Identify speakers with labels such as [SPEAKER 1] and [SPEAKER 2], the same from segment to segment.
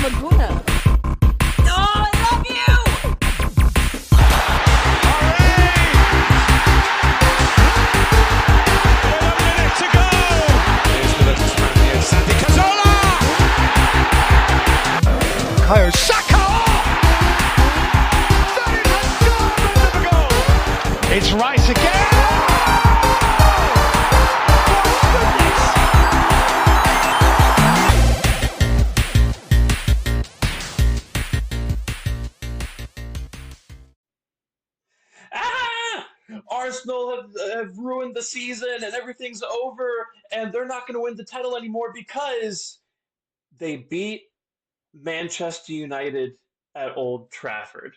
[SPEAKER 1] I'm a gooner. Oh, I love you!
[SPEAKER 2] Kayo Saka! It's Rice again!
[SPEAKER 3] Arsenal have ruined the season and everything's over and they're not going to win the title anymore because they beat Manchester United at Old Trafford.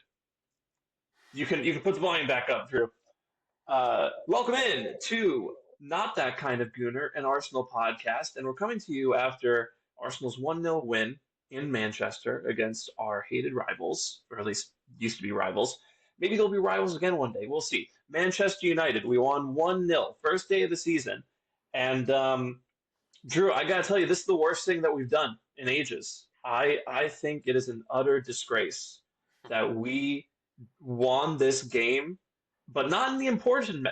[SPEAKER 3] You can put the volume back up, Drew. Welcome in to Not That Kind of Gooner, an Arsenal podcast, and we're coming to you after Arsenal's 1-0 win in Manchester against our hated rivals, or at least used to be rivals. Maybe they'll be rivals again one day. We'll see. Manchester United, we won 1-0, first day of the season. And Drew, I gotta tell you, this is the worst thing that we've done in ages. I think it is an utter disgrace that we won this game, but not in the important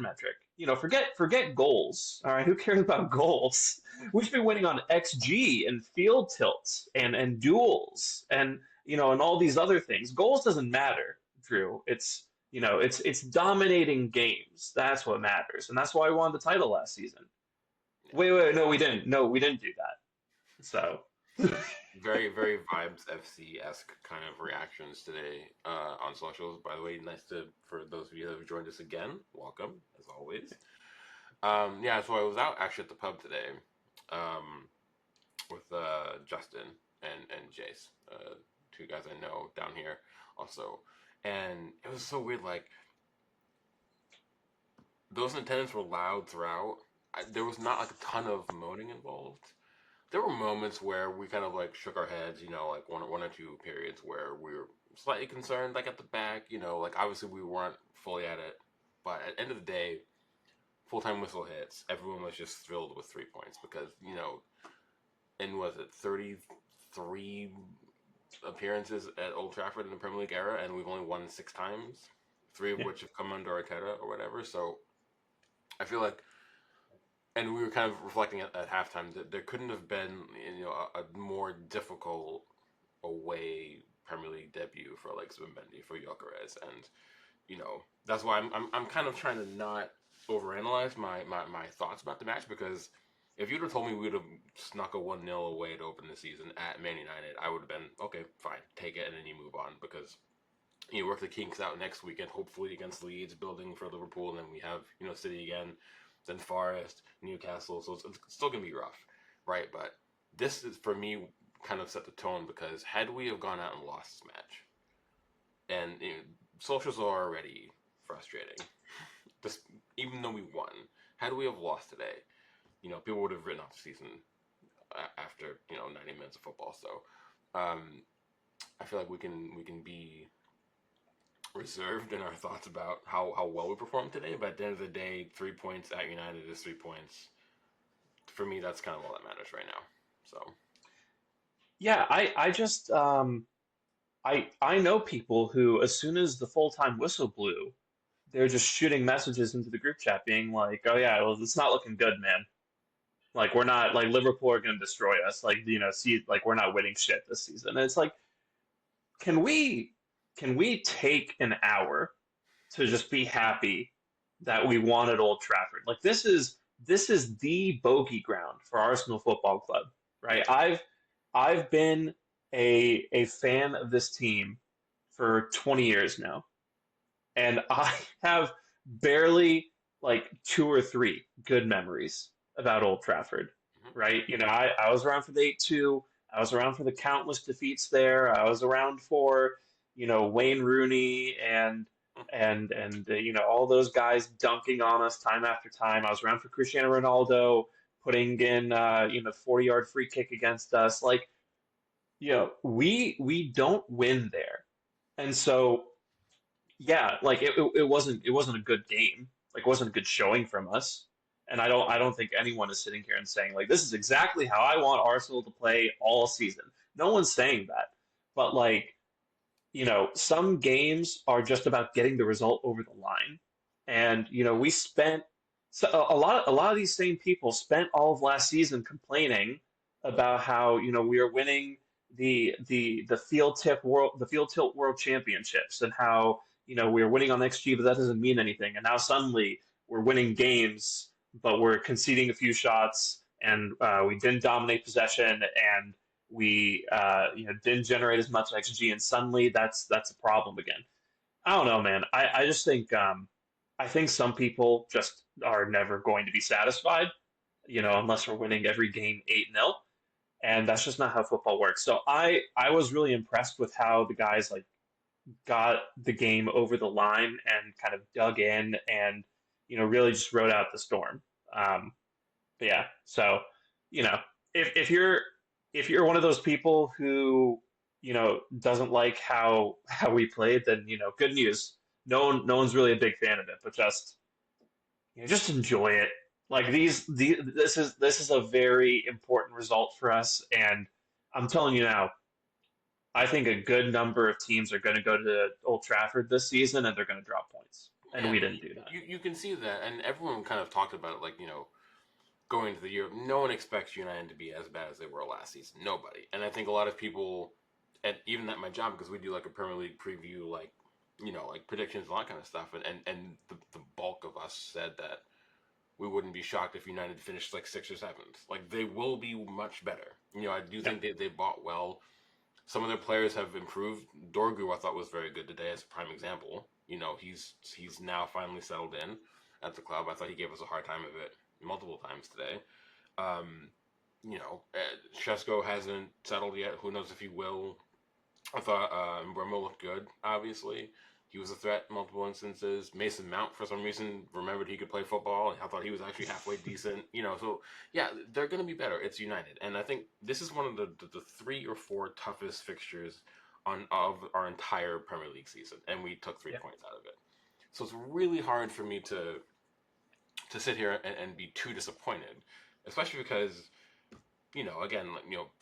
[SPEAKER 3] metric. You know, forget goals. All right, who cares about goals? We should be winning on XG and field tilts and duels and and all these other things. Goals doesn't matter, Drew. It's dominating games. That's what matters, and that's why we won the title last season. Wait, no, we didn't. No, we didn't do that. So.
[SPEAKER 4] Very, very Vibes FC-esque kind of reactions today on socials. By the way, for those of you that have joined us again, welcome, as always. So I was out actually at the pub today with Justin and Jace, two guys I know down here also. And it was so weird, like, those in attendance were loud throughout. There was not, like, a ton of moaning involved. There were moments where we kind of like shook our heads, like one or two periods where we were slightly concerned, like at the back, like obviously we weren't fully at it, but at the end of the day, full-time whistle hits, everyone was just thrilled with 3 points because, and was it 33 appearances at Old Trafford in the Premier League era, and we've only won 6 times, 3 of which have come under Arteta or whatever, so I feel like. And we were kind of reflecting at halftime that there couldn't have been, a more difficult away Premier League debut for like Spinbendi, for Gyökeres, and that's why I'm kind of trying to not overanalyze my thoughts about the match, because if you'd have told me we would have snuck a 1-0 away to open the season at Man United, I would have been okay, fine, take it, and then you move on, because you work the kinks out next weekend, hopefully against Leeds, building for Liverpool, and then we have City again. Then Forest, Newcastle, so it's still going to be rough, right? But this is, for me, kind of set the tone, because had we have gone out and lost this match, and socials are already frustrating, even though we won, had we have lost today, people would have written off the season after, 90 minutes of football, so I feel like we can be reserved in our thoughts about how well we performed today, but at the end of the day, 3 points at United is 3 points. For me, that's kind of all that matters right now. So,
[SPEAKER 3] yeah, I just I know people who, as soon as the full-time whistle blew, they're just shooting messages into the group chat, being like, "Oh yeah, well, it's not looking good, man. Like we're not like Liverpool are going to destroy us. Like see, like we're not winning shit this season." And it's like, can we take an hour to just be happy that we won at Old Trafford? Like this is the bogey ground for Arsenal Football Club, right? I've been a fan of this team for 20 years now, and I have barely like 2 or 3 good memories about Old Trafford, right? I was around for the 8-2. I was around for the countless defeats there. I was around for Wayne Rooney and all those guys dunking on us time after time. I was around for Cristiano Ronaldo putting in 40-yard free kick against us. Like, we don't win there, and so yeah, like it wasn't a good game. Like, it wasn't a good showing from us. And I don't think anyone is sitting here and saying like this is exactly how I want Arsenal to play all season. No one's saying that. But like, some games are just about getting the result over the line. And, we spent so a lot of these same people spent all of last season complaining about how, we are winning the field tilt world championships and how, we are winning on XG, but that doesn't mean anything. And now suddenly we're winning games, but we're conceding a few shots and we didn't dominate possession and we didn't generate as much XG, and suddenly that's a problem again. I don't know, man. I just think I think some people just are never going to be satisfied, unless we're winning every game 8-0, and that's just not how football works. So I was really impressed with how the guys like got the game over the line and kind of dug in and really just rode out the storm. Um, but yeah, so you know, if you're one of those people who doesn't like how we played, then good news. No one's really a big fan of it, but just enjoy it. Like this is a very important result for us, and I'm telling you now, I think a good number of teams are going to go to Old Trafford this season, and they're going to drop points, and
[SPEAKER 4] Yeah,
[SPEAKER 3] we didn't do that.
[SPEAKER 4] you can see that, and everyone kind of talked about it, like, going into the year, no one expects United to be as bad as they were last season. Nobody. And I think a lot of people, and even at my job, because we do like a Premier League preview, like, like predictions and all that kind of stuff, and the bulk of us said that we wouldn't be shocked if United finished like 6th or 7th. Like, they will be much better. I do think they bought well. Some of their players have improved. Dorgu, I thought, was very good today as a prime example. He's now finally settled in at the club. I thought he gave us a hard time of it multiple times today. Shesko hasn't settled yet. Who knows if he will? I thought Mbeumo looked good, obviously. He was a threat in multiple instances. Mason Mount, for some reason, remembered he could play football. I thought he was actually halfway decent. So, yeah, they're going to be better. It's United. And I think this is one of the 3 or 4 toughest fixtures of our entire Premier League season. And we took 3 points out of it. So it's really hard for me to sit here and be too disappointed, especially because, again,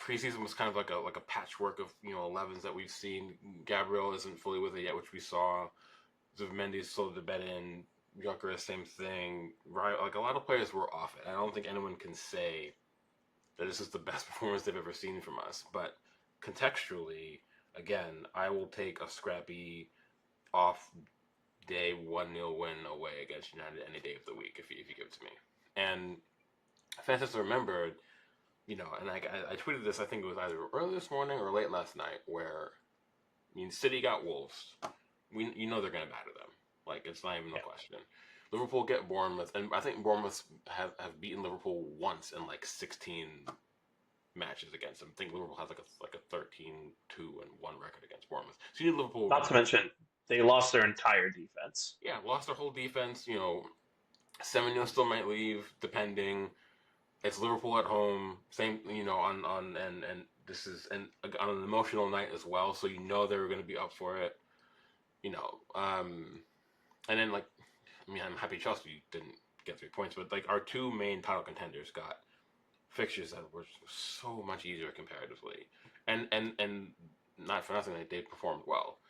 [SPEAKER 4] preseason was kind of like a patchwork of 11s that we've seen. Gabriel isn't fully with it yet, which we saw. Zubimendi's slowed the bet in. Gyökeres, same thing. Right, like a lot of players were off it. I don't think anyone can say that this is the best performance they've ever seen from us. But contextually, again, I will take a scrappy off day 1-0 win away against United any day of the week if you give it to me. And fans have to remember, and I tweeted this, I think it was either early this morning or late last night, where City got Wolves. They're going to batter them. Like, it's not even a question. Liverpool get Bournemouth, and I think Bournemouth have beaten Liverpool once in like 16 matches against them. I think Liverpool has like a 13-2-1 record against Bournemouth. So you need Liverpool.
[SPEAKER 3] Not to mention, they lost their entire defense.
[SPEAKER 4] Yeah, lost their whole defense. Semenyo still might leave, depending. It's Liverpool at home, same, and this is on an emotional night as well, so they were going to be up for it, and then, like, I'm happy Chelsea didn't get 3 points, but, like, our 2 main title contenders got fixtures that were so much easier comparatively, and not for nothing, they performed well,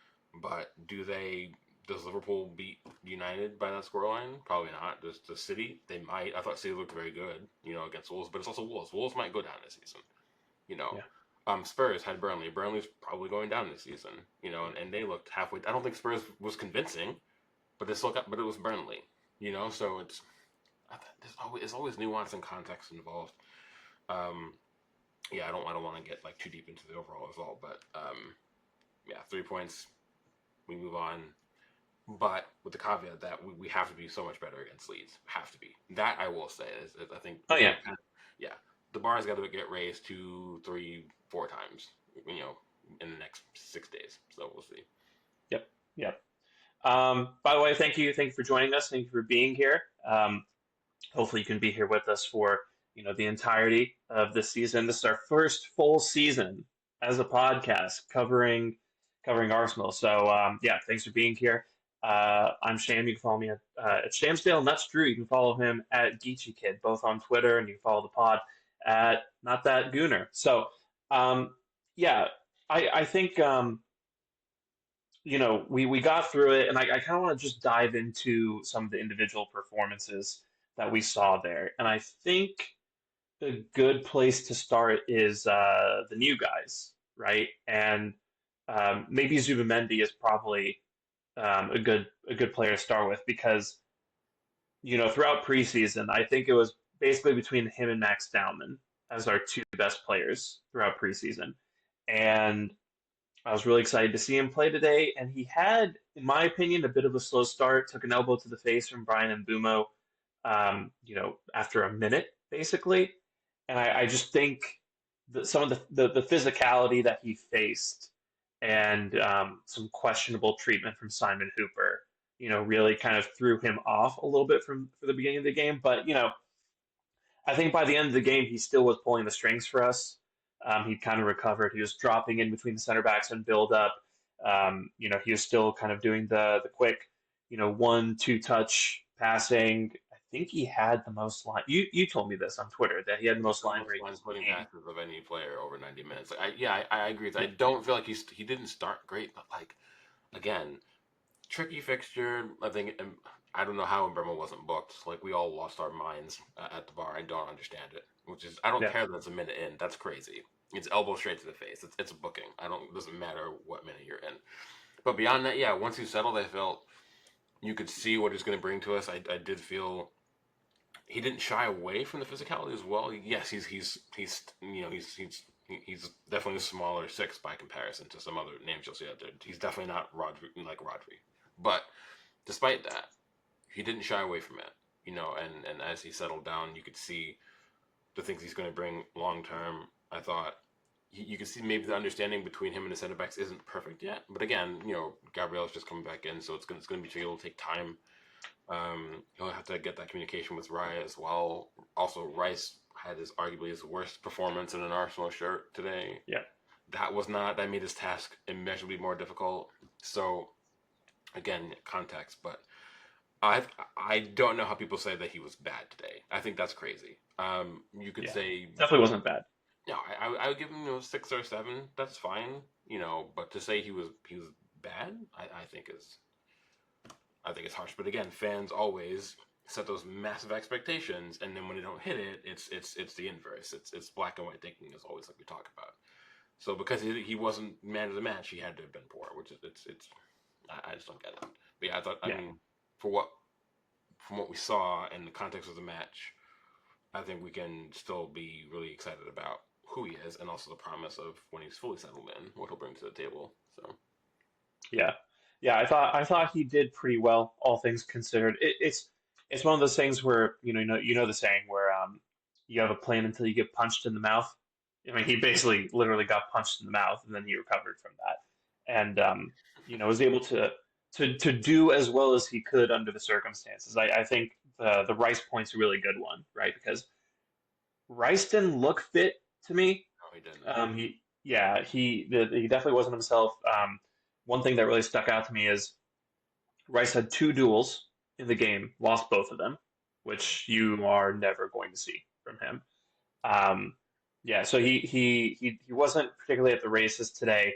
[SPEAKER 4] but does Liverpool beat United by that scoreline? Probably not. Does City? They might. I thought City looked very good, against Wolves, but it's also Wolves. Wolves might go down this season, Spurs had Burnley. Burnley's probably going down this season, and they looked halfway. I don't think Spurs was convincing, but it was Burnley, So there's always nuance and context involved. I don't want to get like too deep into the overall result, but 3 points, we move on. But with the caveat that we have to be so much better against Leeds. Have to be. That I will say. I think.
[SPEAKER 3] Oh, yeah.
[SPEAKER 4] The bar's got to get raised 2, 3, 4 times, in the next 6 days. So we'll see.
[SPEAKER 3] Yep. By the way, thank you for joining us. Thank you for being here. Hopefully you can be here with us for, the entirety of this season. This is our first full season as a podcast covering Arsenal. So, thanks for being here. I'm Sham. You can follow me at Shamsdale, and that's Drew. You can follow him at Geechee Kid, both on Twitter, and you can follow the pod at Not That Gooner. So, yeah, I think we got through it, and I kind of want to just dive into some of the individual performances that we saw there. And I think a good place to start is the new guys, right? And maybe Zubimendi is probably a good player to start with because throughout preseason, I think it was basically between him and Max Dowman as our two best players throughout preseason. And I was really excited to see him play today. And he had, in my opinion, a bit of a slow start, took an elbow to the face from Brian Mbumo, after a minute, basically. And I just think that some of the physicality that he faced and some questionable treatment from Simon Hooper, really kind of threw him off a little bit for the beginning of the game. But I think by the end of the game, he still was pulling the strings for us. He kind of recovered. He was dropping in between the center backs and build up. He was still kind of doing the quick, 1-2 touch passing. I think he had the most line. You told me this on Twitter that he had the most line
[SPEAKER 4] Most line
[SPEAKER 3] breaks in the
[SPEAKER 4] splitting
[SPEAKER 3] game.
[SPEAKER 4] passes of any player over 90 minutes. I agree. I don't feel like he didn't start great, but like again, tricky fixture. I think I don't know how Burma wasn't booked. Like we all lost our minds at the bar. I don't understand it. Which is I don't
[SPEAKER 3] Yeah,
[SPEAKER 4] care that it's a minute in. That's crazy. It's elbow straight to the face. It's a booking. I don't. It doesn't matter what minute you're in. But beyond that, yeah. Once he settled, I felt you could see what he's going to bring to us. I did feel he didn't shy away from the physicality as well. Yes, he's definitely a smaller six by comparison to some other names you'll see out there. He's definitely not Rodri, but despite that, he didn't shy away from it. And as he settled down, you could see the things he's going to bring long term. I thought you could see maybe the understanding between him and the center backs isn't perfect yet, but again, Gabriel's just coming back in, so it's going to be able to take time. He'll have to get that communication with Raya as well. Also, Rice had arguably his worst performance in an Arsenal shirt today.
[SPEAKER 3] yeah,
[SPEAKER 4] That made his task immeasurably more difficult. So again, context, but I don't know how people say that he was bad today. I think that's crazy. You could
[SPEAKER 3] yeah.
[SPEAKER 4] say
[SPEAKER 3] Definitely wasn't bad.
[SPEAKER 4] no. I would give him 6 or 7. That's fine. But to say he was bad, I think it's harsh. But again, fans always set those massive expectations, and then when they don't hit it, it's the inverse. It's black and white thinking is always like we talk about. So because he wasn't man of the match, he had to have been poor, which is it's I just don't get it. But yeah, I
[SPEAKER 3] Yeah,
[SPEAKER 4] mean from what we saw in the context of the match, I think we can still be really excited about who he is and also the promise of when he's fully settled in, what he'll bring to the table. So
[SPEAKER 3] yeah, yeah. I thought he did pretty well, all things considered. It's one of those things where you know the saying where you have a plan until you get punched in the mouth. I mean, he basically literally got punched in the mouth, and then he recovered from that, and was able to do as well as he could under the circumstances. I think the Rice point's a really good one, right? Because Rice didn't look fit to me.
[SPEAKER 4] no, he didn't.
[SPEAKER 3] He definitely wasn't himself. One thing that really stuck out to me is Rice had two duels in the game, lost both of them, which you are never going to see from him. Um, yeah, so he wasn't particularly at the races today.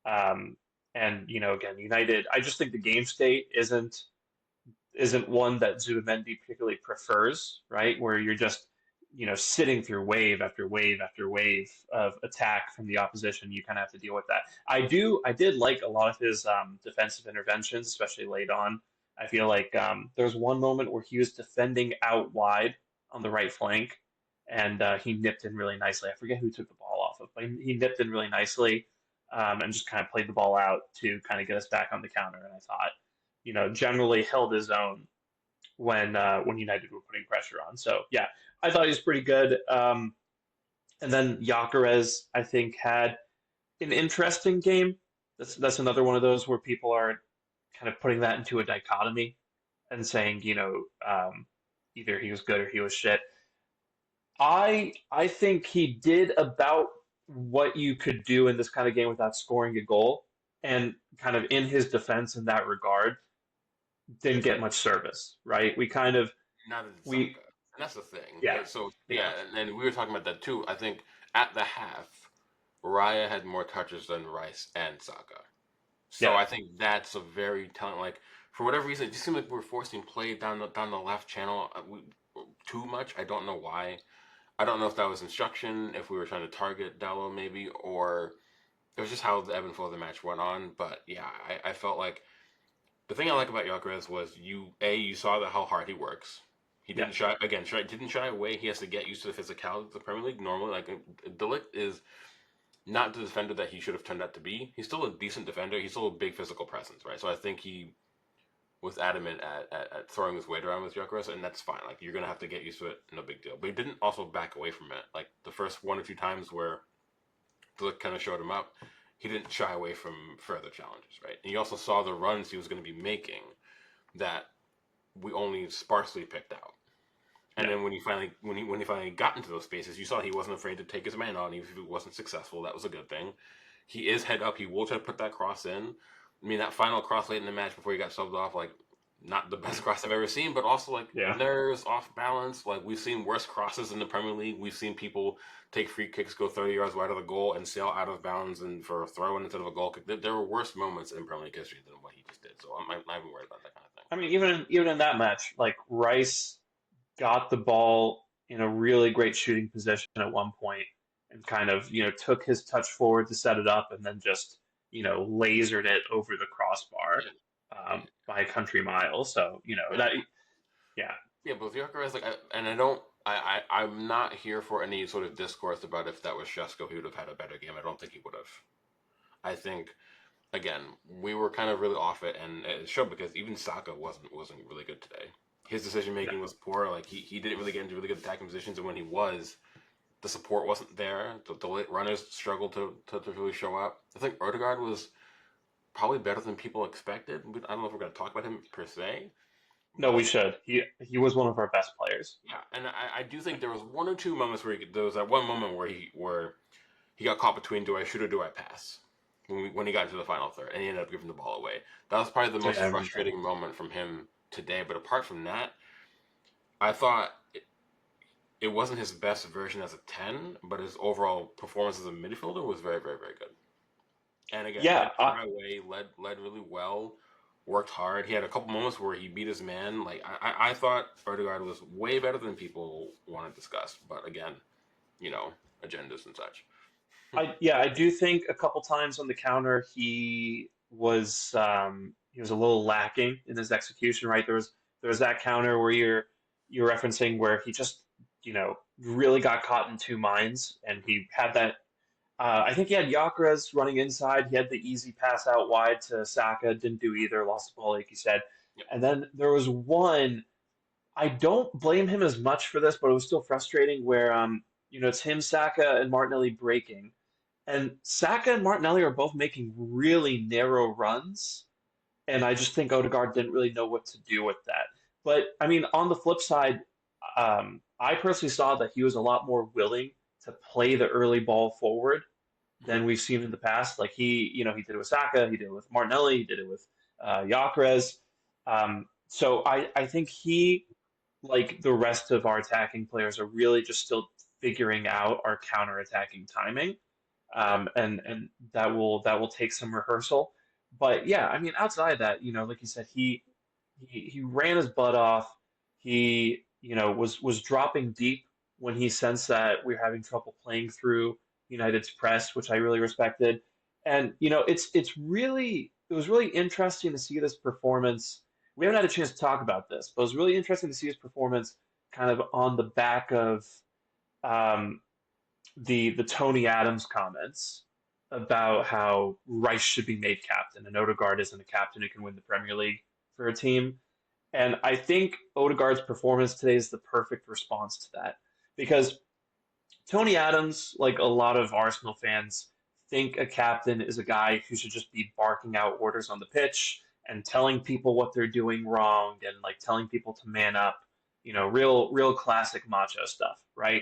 [SPEAKER 3] Um, and again, United. I just think the game state isn't one that Zubimendi particularly prefers, right? Where you're just, sitting through wave after wave after wave of attack from the opposition. You kind of have to deal with that. I did like a lot of his defensive interventions, especially late on. I feel like there was one moment where he was defending out wide on the right flank, and he nipped in really nicely. I forget who took the ball off of, but he nipped in really nicely, and just kind of played the ball out to kind of get us back on the counter. And I thought, generally held his own when United were putting pressure on. So yeah, I thought he was pretty good. And then Gyökeres, I think, had an interesting game. That's another one of those where people are kind of putting that into a dichotomy and saying, either he was good or he was shit. I think he did about what you could do in this kind of game without scoring a goal, and kind of in his defense in that regard, didn't get much service, right? We kind of
[SPEAKER 4] Not in
[SPEAKER 3] we
[SPEAKER 4] Saka. And that's the thing.
[SPEAKER 3] yeah,
[SPEAKER 4] So
[SPEAKER 3] yeah,
[SPEAKER 4] yeah, and we were talking about that too. I think at the half, Raya had more touches than Rice and Saka. So
[SPEAKER 3] Yeah,
[SPEAKER 4] I think that's a very telling. Like for whatever reason, it just seems like we're forcing play down the left channel too much. I don't know why. I don't know if that was instruction, if we were trying to target Dallo maybe, or it was just how the ebb and flow of the match went on. But yeah, I felt like the thing I like about Gyökeres was you saw how hard he works. He
[SPEAKER 3] yeah,
[SPEAKER 4] didn't shy away. He has to get used to the physicality of the Premier League. Normally, like De Ligt is not the defender that he should have turned out to be. He's still a decent defender. He's still a big physical presence, right? So I think he was adamant at throwing his weight around with Gyökeres, and that's fine. Like you're gonna have to get used to it, no big deal. But he didn't also back away from it. Like the first one or two times where the kind of showed him up, he didn't shy away from further challenges, right? And you also saw the runs he was going to be making that we only sparsely picked out. And
[SPEAKER 3] yeah.
[SPEAKER 4] then when he finally got into those spaces, you saw he wasn't afraid to take his man on, even if he wasn't successful. That was a good thing. He is head up. He will try to put that cross in. I mean, that final cross late in the match before he got subbed off, like not the best cross I've ever seen, but also like
[SPEAKER 3] Yeah.
[SPEAKER 4] nerves, off balance. Like we've seen worse crosses in the Premier League. We've seen people take free kicks, go 30 yards wide of the goal, and sail out of bounds and for a throw in instead of a goal kick. There were worse moments in Premier League history than what he just did. So I'm not even worried about that kind of thing.
[SPEAKER 3] I mean, even in that match, like Rice got the ball in a really great shooting position at one point and kind of, took his touch forward to set it up and then just, lasered it over the crossbar
[SPEAKER 4] Yeah, yeah,
[SPEAKER 3] by a country mile. So,
[SPEAKER 4] yeah.
[SPEAKER 3] that, yeah,
[SPEAKER 4] Yeah, but with Gyökeres, like, and I don't, I'm not here for any sort of discourse about if that was Shesko, he would have had a better game. I don't think he would have. I think, again, we were kind of really off it, and it showed because even Saka wasn't really good today. His decision
[SPEAKER 3] yeah.
[SPEAKER 4] making was poor. Like he didn't really get into really good attacking positions, and when he was, the support wasn't there. The late runners struggled to really show up. I think Odegaard was probably better than people expected. I don't know if we're going to talk about him per se,
[SPEAKER 3] No, we
[SPEAKER 4] but
[SPEAKER 3] should. He was one of our best players.
[SPEAKER 4] yeah, and I do think there was one or two moments where there was that one moment where he got caught between do I shoot or do I pass when he got into the final third and he ended up giving the ball away. That was probably the
[SPEAKER 3] Yeah,
[SPEAKER 4] most
[SPEAKER 3] I remember that.
[SPEAKER 4] frustrating moment from him today. But apart from that, I thought it wasn't his best version as a 10, but his overall performance as a midfielder was very, very, very good. And again,
[SPEAKER 3] Yeah,
[SPEAKER 4] didn't shy away, led really well, worked hard. He had a couple moments where he beat his man. Like I thought Odegaard was way better than people want to discuss. But again, agendas and such.
[SPEAKER 3] I do think a couple times on the counter he was a little lacking in his execution, right? There was that counter where you're referencing where he just, really got caught in two minds and he had that I think he had Gyökeres running inside. He had the easy pass out wide to Saka, didn't do either, lost the ball like you said.
[SPEAKER 4] Yep.
[SPEAKER 3] And then there was one I don't blame him as much for this, but it was still frustrating where it's him, Saka, and Martinelli breaking. And Saka and Martinelli are both making really narrow runs, and I just think Odegaard didn't really know what to do with that. But I mean, on the flip side, I personally saw that he was a lot more willing to play the early ball forward
[SPEAKER 4] Mhm.
[SPEAKER 3] than we've seen in the past. Like he did it with Saka, he did it with Martinelli, he did it with Gyökeres. So I think he, like the rest of our attacking players, are really just still figuring out our counter-attacking timing,
[SPEAKER 4] Yeah.
[SPEAKER 3] and that will take some rehearsal. But yeah, I mean, outside of that, like you said, he ran his butt off. He, was dropping deep when he sensed that we were having trouble playing through United's press, which I really respected. And it was really interesting to see this performance. We haven't had a chance to talk about this, but it was really interesting to see his performance kind of on the back of um, the Tony Adams comments about how Rice should be made captain and Odegaard isn't a captain who can win the Premier League for a team. And I think Odegaard's performance today is the perfect response to that because Tony Adams, like a lot of Arsenal fans, think a captain is a guy who should just be barking out orders on the pitch and telling people what they're doing wrong and like telling people to man up, real classic macho stuff, right?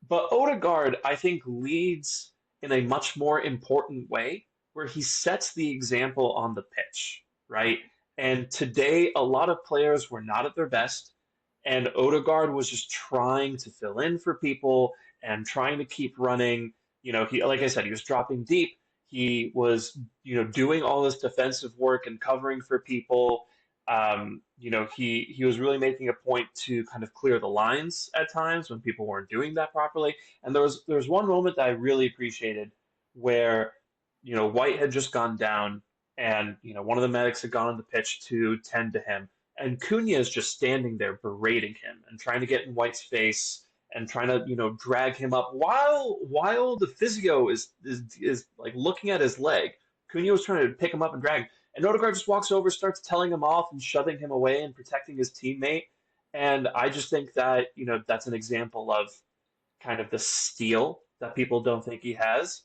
[SPEAKER 3] But Odegaard, I think, leads in a much more important way where he sets the example on the pitch, right? And today, a lot of players were not at their best, and Odegaard was just trying to fill in for people and trying to keep running. he, like I said, he was dropping deep. He was, doing all this defensive work and covering for people. He was really making a point to kind of clear the lines at times when people weren't doing that properly. And there was one moment that I really appreciated where, White had just gone down, and one of the medics had gone on the pitch to tend to him, and Cunha is just standing there berating him and trying to get in White's face and trying to drag him up while the physio is like looking at his leg. Cunha was trying to pick him up and drag him, and Odegaard just walks over, starts telling him off and shoving him away and protecting his teammate. And I just think that that's an example of kind of the steel that people don't think he has.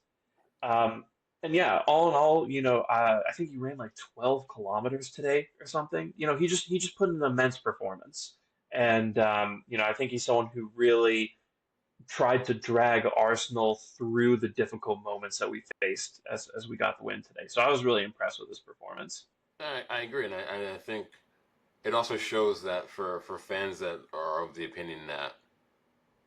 [SPEAKER 3] Um, and yeah, all in all, I think he ran like 12 kilometers today or something. He just put in an immense performance, and I think he's someone who really tried to drag Arsenal through the difficult moments that we faced as we got the win today. So I was really impressed with his performance.
[SPEAKER 4] I agree, and I think it also shows that for fans that are of the opinion that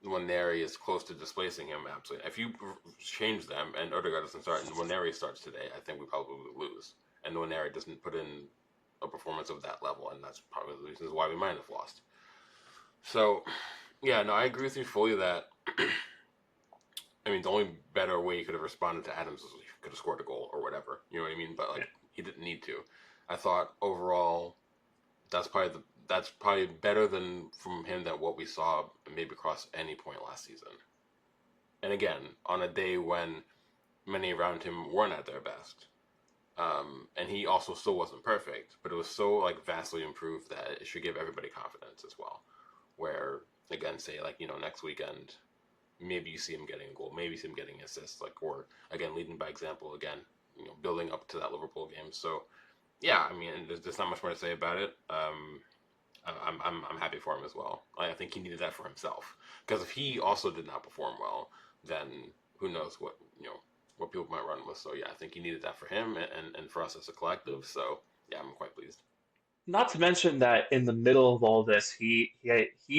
[SPEAKER 4] Nwaneri is close to displacing him, absolutely. If you change them and Odegaard doesn't start and Nwaneri starts today, I think we probably lose. And Nwaneri doesn't put in a performance of that level, and that's probably the reasons why we might have lost. So, yeah, no, I agree with you fully that, I mean, the only better way you could have responded to Adams was he could have scored a goal or whatever. You know what I mean? But, like, he didn't need to. I thought overall that's probably better than from him than what we saw maybe across any point last season. And again, on a day when many around him weren't at their best. And he also still wasn't perfect, but it was so like vastly improved that it should give everybody confidence as well. Where again, say like next weekend, maybe you see him getting a goal, maybe you see him getting assists, like or again leading by example again, building up to that Liverpool game. So yeah, I mean, there's not much more to say about it. I'm happy for him as well. I think he needed that for himself because if he also did not perform well, then who knows what what people might run with. So yeah, I think he needed that for him and for us as a collective. So yeah, I'm quite pleased.
[SPEAKER 3] Not to mention that in the middle of all this, he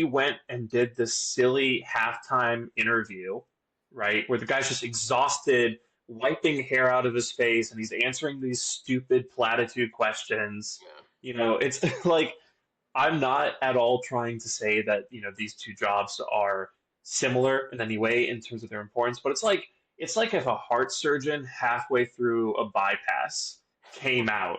[SPEAKER 3] went and did this silly halftime interview, right, where the guy's just exhausted, wiping hair out of his face, and he's answering these stupid platitude questions.
[SPEAKER 4] Yeah.
[SPEAKER 3] It's like I'm not at all trying to say that these two jobs are similar in any way in terms of their importance, but it's like if a heart surgeon halfway through a bypass came out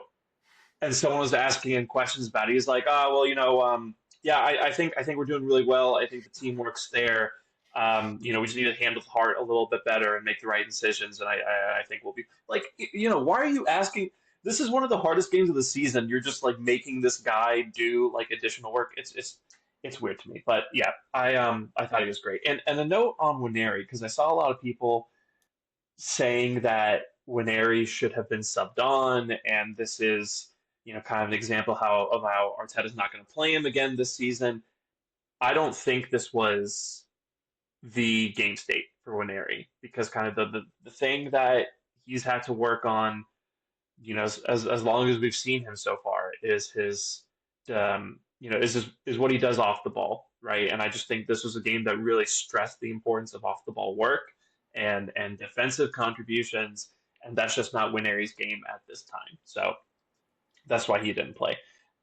[SPEAKER 3] and someone was asking him questions about it. He's like, oh well, yeah, I think we're doing really well. I think the team works there. We just need to handle the heart a little bit better and make the right decisions. And I think we'll be like, why are you asking? This is one of the hardest games of the season. You're just like making this guy do like additional work. It's weird to me, but yeah, I thought he was great. And a note on Waneri because I saw a lot of people saying that Waneri should have been subbed on, and this is kind of an example of how Arteta's not going to play him again this season. I don't think this was the game state for Waneri because kind of the thing that he's had to work on, as long as we've seen him so far, is his is what he does off the ball, right? And I just think this was a game that really stressed the importance of off the ball work and defensive contributions, and that's just not Waneri's game at this time. So that's why he didn't play.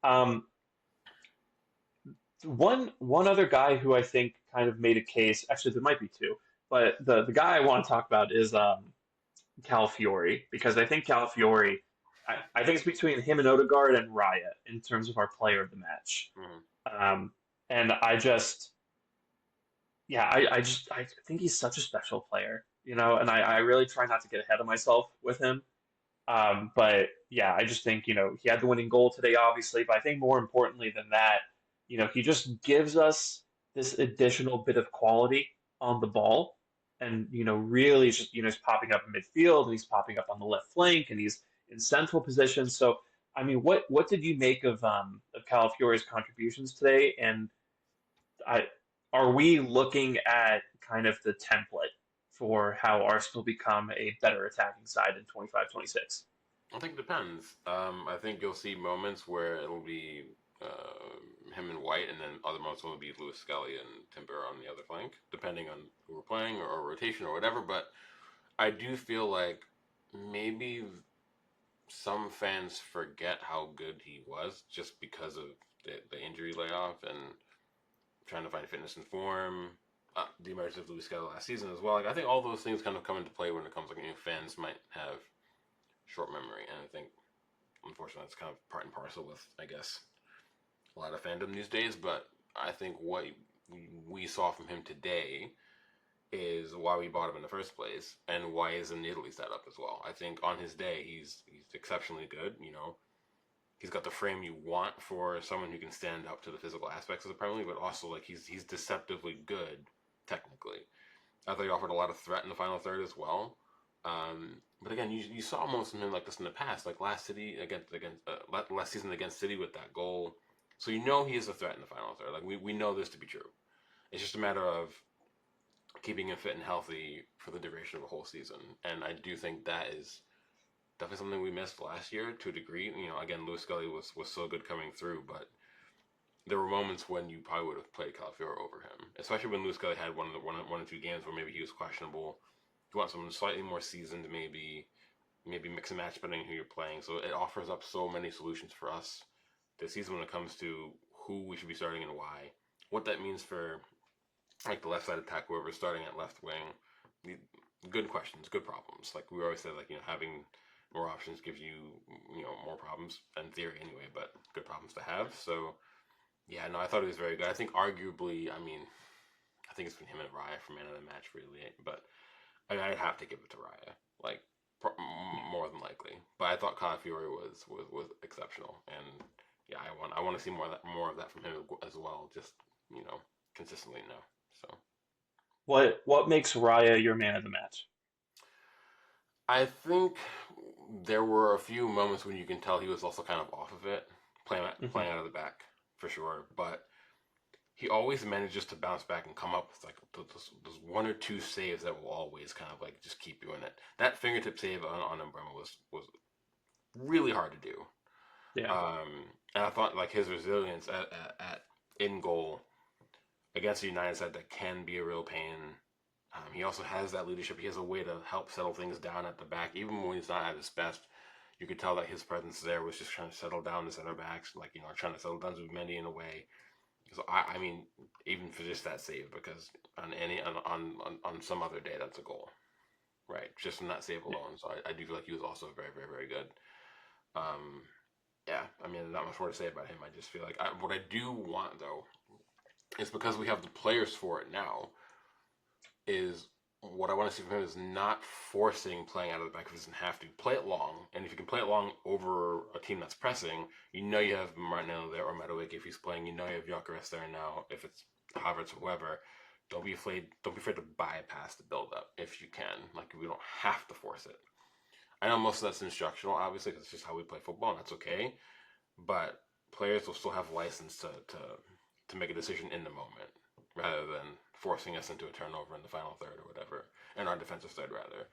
[SPEAKER 3] Um, one other guy who I think kind of made a case. Actually, there might be two, but the guy I want to talk about is Calafiori because I think Calafiori. I think it's between him and Odegaard and Raya in terms of our player of the match. And I just, yeah, I think he's such a special player, and I really try not to get ahead of myself with him. But yeah, I just think, he had the winning goal today, obviously, but I think more importantly than that, he just gives us this additional bit of quality on the ball. And, really is just, he's popping up in midfield and he's popping up on the left flank and he's in central position. So, I mean, what did you make of Calafiori's contributions today? And I, are we looking at kind of the template for how Arsenal become a better attacking side in 25-26?
[SPEAKER 4] I think it depends. I think you'll see moments where it'll be him and White, and then other moments will be Lewis Skelly and Timber on the other flank, depending on who we're playing or rotation or whatever. But I do feel like maybe some fans forget how good he was just because of the injury layoff and trying to find fitness and form. The emergence of Bluesky last season as well. Like I think all those things kind of come into play when it comes like fans might have short memory, and I think unfortunately it's kind of part and parcel with I guess a lot of fandom these days. But I think what we saw from him today is why we bought him in the first place and why he's in Italy set up as well. I think on his day he's exceptionally good. You know, he's got the frame you want for someone who can stand up to the physical aspects of the Premier League, but also like he's deceptively good technically. I thought he offered a lot of threat in the final third as well. But again, you saw almost something like this in the past, like last season against City with that goal. So you know he is a threat in the final third. Like we know this to be true. It's just a matter of keeping him fit and healthy for the duration of the whole season. And I do think that is definitely something we missed last year to a degree. You know, again, Lewis Scully was so good coming through, but there were moments when you probably would have played Calafiore over him, especially when Lewis Scully had one or two games where maybe he was questionable. You want someone slightly more seasoned, maybe mix and match depending on who you're playing. So it offers up so many solutions for us this season when it comes to who we should be starting and why. What that means for like the left side attack, whoever's starting at left wing. Good questions, good problems. Like we always say, like having more options gives you more problems in theory anyway, but good problems to have. So yeah, no, I thought he was very good. I think arguably, I think it's been him and Raya for man of the match really, but I'd have to give it to Raya, like more than likely. But I thought Calafiore was exceptional, and yeah, I want to see more of that from him as well. Just consistently now. So
[SPEAKER 3] What makes Raya your man of the match?
[SPEAKER 4] I think there were a few moments when you can tell he was also kind of off of it, playing out of the back for sure. But he always manages to bounce back and come up with like those one or two saves that will always kind of like just keep you in it. That fingertip save on Umbrella was really hard to do.
[SPEAKER 3] Yeah.
[SPEAKER 4] And I thought like his resilience at in goal against the United side that can be a real pain. He also has that leadership. He has a way to help settle things down at the back, even when he's not at his best. You could tell that his presence there was just trying to settle down the center backs, like trying to settle down Zubimendi in a way. So I mean, even for just that save, because on some other day that's a goal, right? Just from that save alone. So I do feel like he was also very very very good. Yeah, I mean, not much more to say about him. I just feel like what I do want though is because we have the players for it now. Is what I want to see from him is not forcing playing out of the back if he doesn't have to. Play it long, and if you can play it long over a team that's pressing, you have Martinelli there or Madueke if he's playing. You have Gyökeres there now. If it's Havertz or whoever, don't be afraid to bypass the build-up if you can. Like we don't have to force it. I know most of that's instructional, obviously, because it's just how we play football, and that's okay. But players will still have license to make a decision in the moment rather than forcing us into a turnover in the final third or whatever, in our defensive third rather.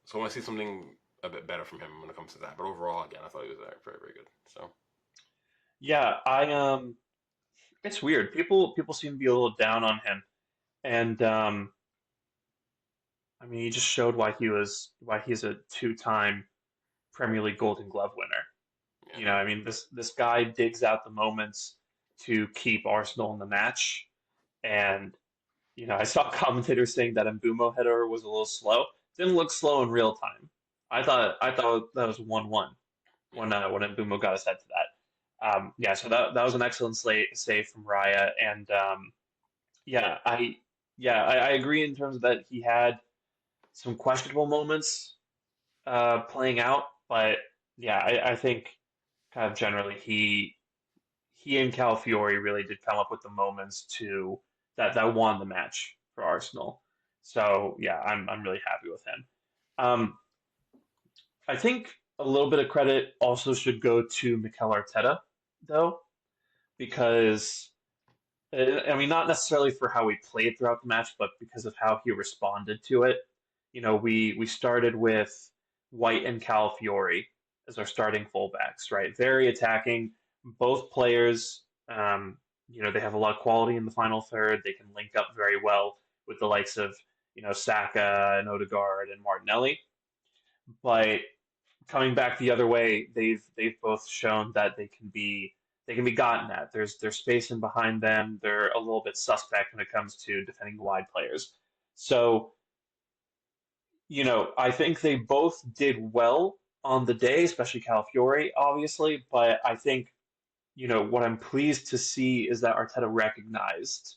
[SPEAKER 4] So I want to see something a bit better from him when it comes to that. But overall, again, I thought he was very, very good. So
[SPEAKER 3] Yeah, it's weird. People seem to be a little down on him. And I mean he just showed why he's a two-time Premier League Golden Glove winner.
[SPEAKER 4] yeah,
[SPEAKER 3] I mean this guy digs out the moments to keep Arsenal in the match. And I saw commentators saying that Mbumo header was a little slow. Didn't look slow in real time. I thought that was 1-1
[SPEAKER 4] yeah,
[SPEAKER 3] when Mbumo got his head to that. Yeah, so that was an excellent save from Raya, and yeah, I agree in terms of that he had some questionable moments playing out, but yeah, I think kind of generally he and Calafiori really did come up with the moments to that won the match for Arsenal. So yeah, I'm really happy with him. Um, I think a little bit of credit also should go to Mikel Arteta, though, because I mean not necessarily for how we played throughout the match, but because of how he responded to it. We started with White and Calafiori as our starting fullbacks, right? Very attacking. Both players, they have a lot of quality in the final third. They can link up very well with the likes of Saka and Odegaard and Martinelli. But coming back the other way, they've both shown that they can be gotten at. There's space in behind them. They're a little bit suspect when it comes to defending wide players. So, I think they both did well on the day, especially Calafiori, obviously. But I think, what I'm pleased to see is that Arteta recognized,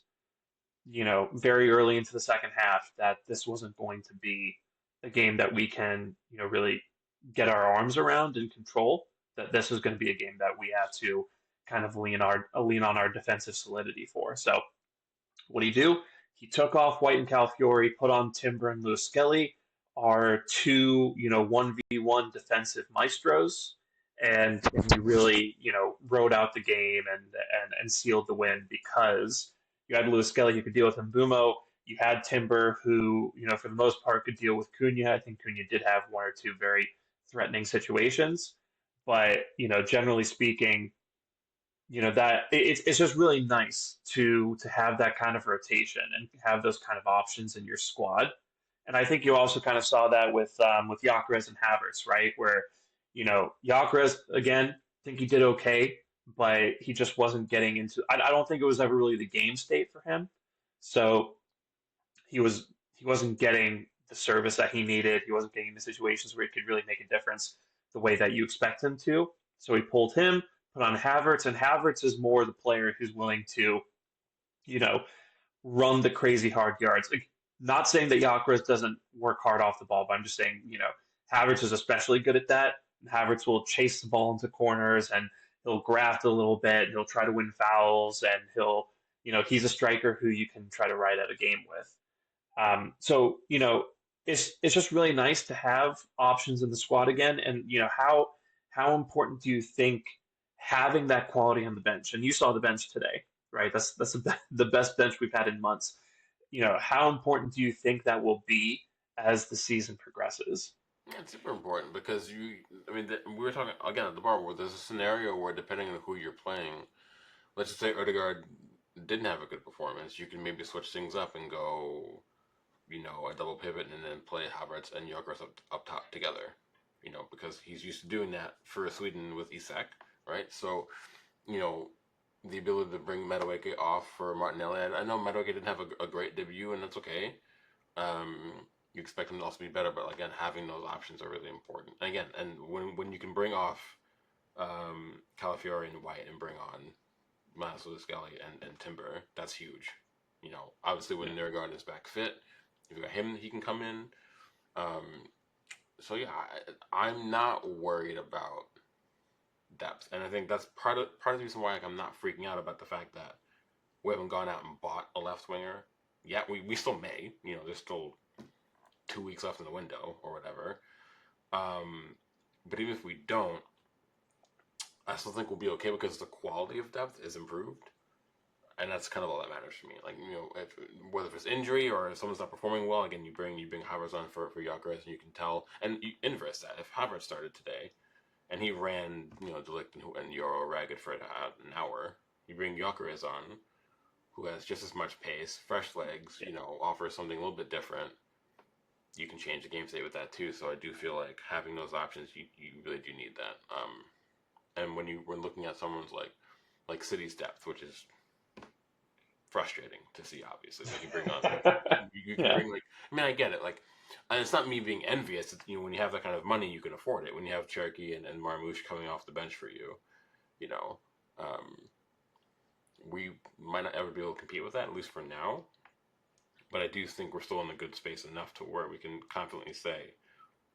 [SPEAKER 3] very early into the second half that this wasn't going to be a game that we can, really get our arms around and control. That this was going to be a game that we have to kind of lean on our defensive solidity for. So what did he do? He took off White and Calafiori, put on Timber and Lewis Skelly, our two, 1v1 defensive maestros, and we really, rode out the game and sealed the win because you had Lewis Skelly who could deal with Mbumo. You had Timber who, for the most part could deal with Cunha. I think Cunha did have one or two very threatening situations. But, generally speaking, that it's just really nice to have that kind of rotation and have those kind of options in your squad. And I think you also kind of saw that with Gyökeres and Havertz, right? Where Gyökeres again, I think he did okay, but he just wasn't getting into. I don't think it was ever really the game state for him. So he wasn't getting the service that he needed. He wasn't getting the situations where he could really make a difference the way that you expect him to. So he pulled him, put on Havertz, and Havertz is more the player who's willing to, you know, run the crazy hard yards. Like, not saying that Gyökeres doesn't work hard off the ball, but I'm just saying, Havertz is especially good at that. Havertz will chase the ball into corners and he'll graft a little bit. He'll try to win fouls and he's a striker who you can try to ride out a game with. So it's just really nice to have options in the squad again. And how important do you think having that quality on the bench? And you saw the bench today, right? That's the best bench we've had in months. How important do you think that will be as the season progresses?
[SPEAKER 4] Yeah, it's super important because we were talking again at the bar where there's a scenario where depending on who you're playing, let's just say Odegaard didn't have a good performance, you can maybe switch things up and go, a double pivot and then play Havertz and Gyökeres up top together, because he's used to doing that for Sweden with Isak, right? So, the ability to bring Madueke off for Martinelli. I know Madueke didn't have a great debut, and that's okay. You expect him to also be better, but again, having those options are really important. And again, and when you can bring off Calafiori and White and bring on Maslow, Skelly, and Timber, that's huge. Obviously when Odegaard is back fit, if you got him, he can come in. So yeah, I'm not worried about depth, and I think that's part of the reason why I'm not freaking out about the fact that we haven't gone out and bought a left winger. Yeah, we still may. There's still 2 weeks left in the window or whatever. But even if we don't, I still think we'll be okay because the quality of depth is improved. And that's kind of all that matters to me. Like, whether it's injury or if someone's not performing well, again, you bring Havertz on for Gyökeres, and you can tell. And you inverse that. If Havertz started today and he ran, De Ligt and Euro ragged for an hour, you bring Gyökeres on, who has just as much pace, fresh legs, offers something a little bit different. You can change the game state with that too. So I do feel like having those options, you really do need that. And when we're looking at someone's like City's depth, which is frustrating to see, obviously. Like you bring on, you can bring I get it. Like, and it's not me being envious. It's, when you have that kind of money, you can afford it. When you have Cherokee and Marmouche coming off the bench for you, we might not ever be able to compete with that, at least for now. But I do think we're still in a good space enough to where we can confidently say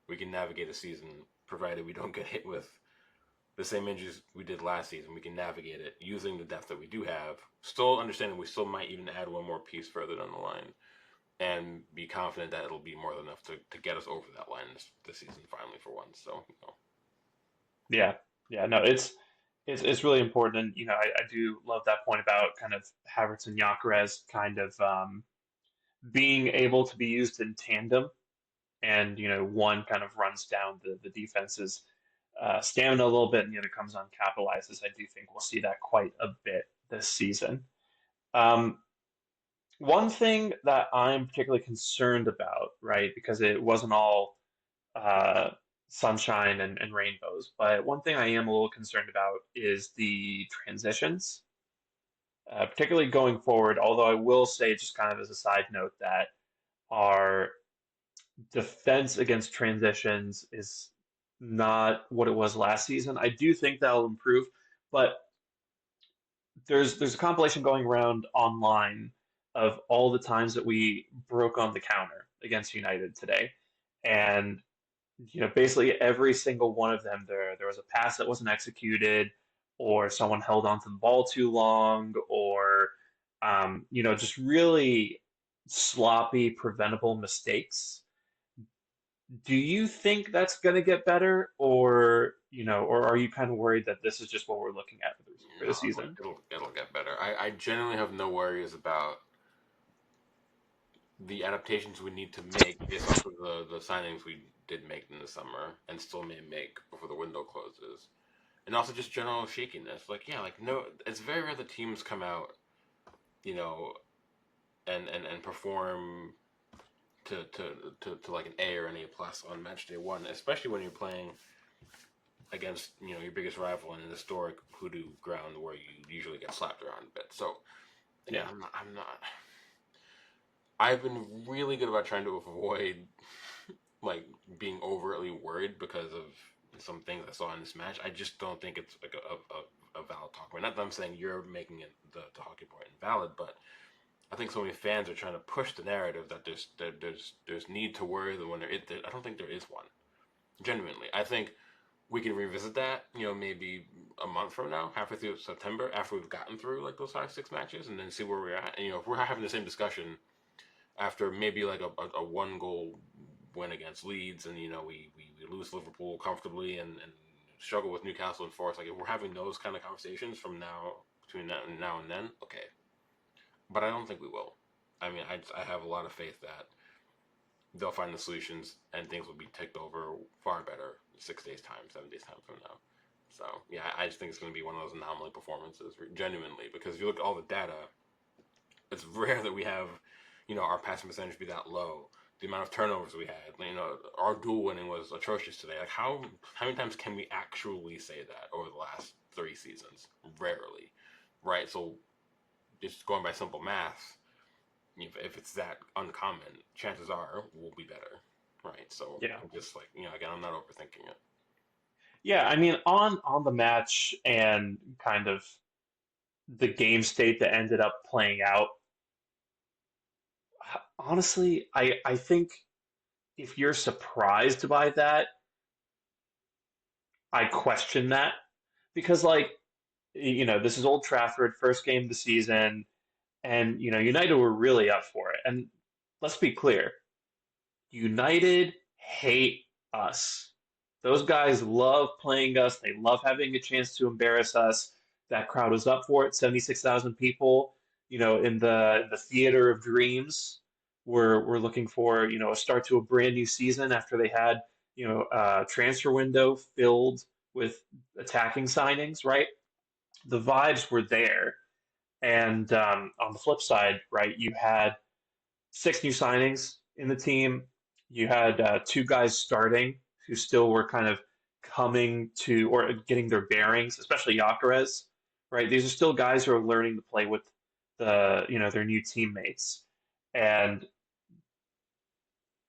[SPEAKER 4] we can navigate a season, provided we don't get hit with the same injuries we did last season. We can navigate it using the depth that we do have, still understanding we still might even add one more piece further down the line, and be confident that it'll be more than enough to get us over that line this season finally for once. So,
[SPEAKER 3] Yeah, yeah, no, it's really important, and I do love that point about kind of Havertz and Gyökeres kind of being able to be used in tandem, and one kind of runs down the defense's stamina a little bit, and the other comes on capitalizes. I do think we'll see that quite a bit this season. Um, One thing that I'm particularly concerned about, right, because it wasn't all uh, sunshine and rainbows, but one thing I am a little concerned about is the transitions, particularly going forward. Although I will say, just kind of as a side note, that our defense against transitions is not what it was last season. I do think that'll improve, but there's a compilation going around online of all the times that we broke on the counter against United today, and basically every single one of them, there was a pass that wasn't executed, or someone held onto the ball too long, or just really sloppy, preventable mistakes. Do you think that's going to get better, or are you kind of worried that this is just what we're looking at for the
[SPEAKER 4] No,
[SPEAKER 3] season?
[SPEAKER 4] it'll get better. I genuinely have no worries about the adaptations we need to make based off of the signings we did make in the summer and still may make before the window closes. And also just general shakiness. Like, yeah, like no, it's very rare that teams come out, you know, and perform to like an A or an A plus on match day one, especially when you're playing against your biggest rival in an historic hoodoo ground where you usually get slapped around a bit. So again,
[SPEAKER 3] Yeah,
[SPEAKER 4] I'm not. I've been really good about trying to avoid like being overtly worried because of some things I saw in this match. I just don't think it's like a valid talk point. Not that I'm saying you're making it the talking point invalid, but I think so many fans are trying to push the narrative that there's need to worry that when I don't think there is one. Genuinely, I think we can revisit that. Maybe a month from now, halfway through September, after we've gotten through like those 5 6 matches, and then see where we're at. And if we're having the same discussion after maybe like a one goal win against Leeds, and we lose Liverpool comfortably, and struggle with Newcastle and Forest. Like if we're having those kind of conversations from now between now and then, okay. But I don't think we will. I mean, I have a lot of faith that they'll find the solutions and things will be ticked over far better 6 days time, 7 days time from now. So yeah, I just think it's going to be one of those anomaly performances, genuinely, because if you look at all the data, it's rare that we have, our passing percentage be that low. The amount of turnovers we had, our duel winning was atrocious today. Like how many times can we actually say that over the last 3 seasons? Rarely, right? So just going by simple math, if it's that uncommon, chances are we'll be better, right? So
[SPEAKER 3] yeah,
[SPEAKER 4] I'm just like, again, I'm not overthinking it.
[SPEAKER 3] yeah. I mean, on the match and kind of the game state that ended up playing out. Honestly, I think if you're surprised by that, I question that because this is Old Trafford, first game of the season, and United were really up for it. And let's be clear, United hate us. Those guys love playing us. They love having a chance to embarrass us. That crowd was up for it. 76,000 people, in the theater of dreams. We're looking for, a start to a brand new season after they had, a transfer window filled with attacking signings, right? The vibes were there. And on the flip side, right, you had 6 new signings in the team. You had two guys starting who still were kind of coming to or getting their bearings, especially Yacarez, right? These are still guys who are learning to play with their new teammates. And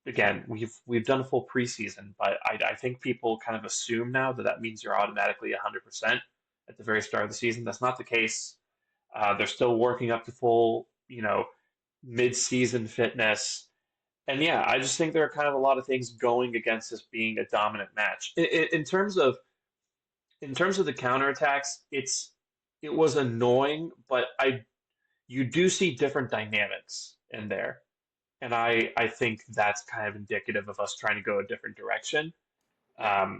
[SPEAKER 3] again, we've done a full preseason, but I think people kind of assume now that that means you're automatically 100% at the very start of the season. That's not the case. They're still working up to full, mid-season fitness. And yeah, I just think there are kind of a lot of things going against this being a dominant match. In terms of the counterattacks, it was annoying, but you do see different dynamics in there. And I think that's kind of indicative of us trying to go a different direction.
[SPEAKER 4] Yeah,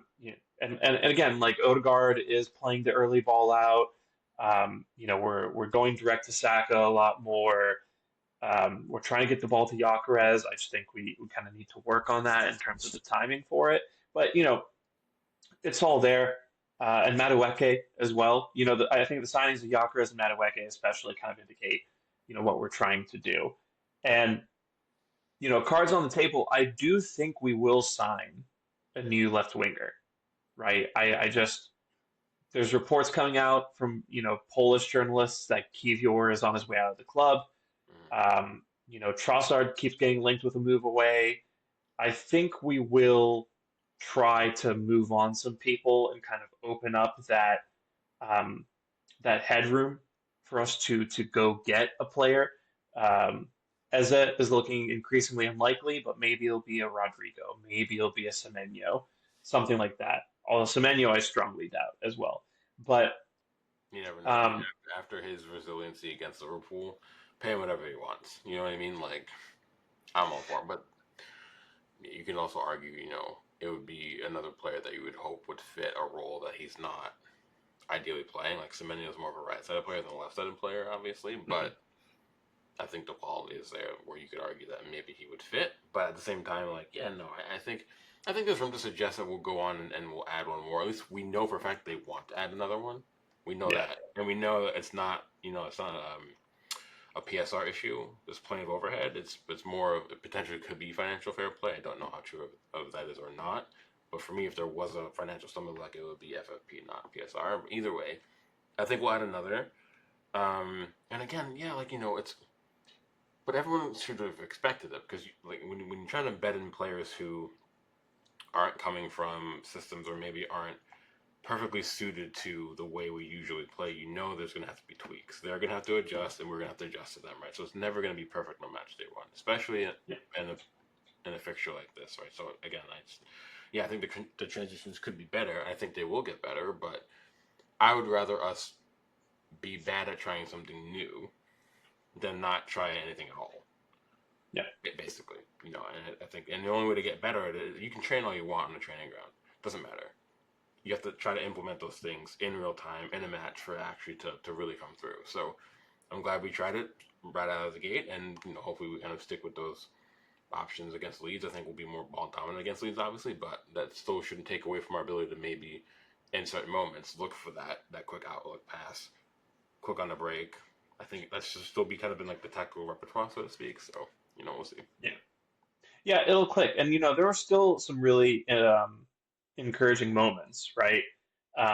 [SPEAKER 3] And again, like Odegaard is playing the early ball out. We're going direct to Saka a lot more. We're trying to get the ball to Yacarez. I just think we kind of need to work on that in terms of the timing for it. But it's all there. And Madueke as well. I think the signings of Yacarez and Madueke especially kind of indicate what we're trying to do. And cards on the table, I do think we will sign a new left winger, right? I just there's reports coming out from Polish journalists that Kiwior is on his way out of the club.
[SPEAKER 4] Mm.
[SPEAKER 3] Trossard keeps getting linked with a move away. I think we will try to move on some people and kind of open up um, that headroom for us to go get a player. Um, Eze is looking increasingly unlikely, but maybe it'll be a Rodrigo, maybe it'll be a Semenyo, something like that. Although Semenyo, I strongly doubt as well. But
[SPEAKER 4] You never know. I mean,
[SPEAKER 3] um,
[SPEAKER 4] after his resiliency against Liverpool, pay him whatever he wants. You know what I mean? Like, I'm all for it. But you can also argue, it would be another player that you would hope would fit a role that he's not ideally playing. Like, Semenyo is more of a right-sided player than a left-sided player, obviously. But I think the quality is there where you could argue that maybe he would fit. But at the same time, like, yeah, no, I think there's room to suggest that we'll go on and we'll add one more. At least we know for a fact they want to add another one. We know
[SPEAKER 3] yeah,
[SPEAKER 4] that, and we know that it's not a PSR issue. There's plenty of overhead. It's more of it potentially could be financial fair play. I don't know how true of that is or not. But for me, if there was a financial stumbling block, it would be FFP, not PSR. Either way, I think we'll add another. And again, yeah, it's but everyone should have expected it because when you're trying to bet in players who aren't coming from systems or maybe aren't perfectly suited to the way we usually play, there's going to have to be tweaks. They're going to have to adjust, and we're going to have to adjust to them, right? So it's never going to be perfect on match day one, especially
[SPEAKER 3] yeah,
[SPEAKER 4] in a fixture like this, right? So again, I think the transitions could be better. I think they will get better, but I would rather us be bad at trying something new than not try anything at all.
[SPEAKER 3] yeah,
[SPEAKER 4] Basically, and I think, and the only way to get better at it, you can train all you want on the training ground. Doesn't matter. You have to try to implement those things in real time in a match for actually to really come through. So I'm glad we tried it right out of the gate, and hopefully we kind of stick with those options against Leeds. I think we'll be more ball dominant against Leeds, obviously, but that still shouldn't take away from our ability to maybe in certain moments look for that quick outlook pass, quick on the break. I think that's just still be kind of been like the tactical repertoire, so to speak. So we'll see.
[SPEAKER 3] yeah. Yeah, it'll click. And there are still some really encouraging moments, right?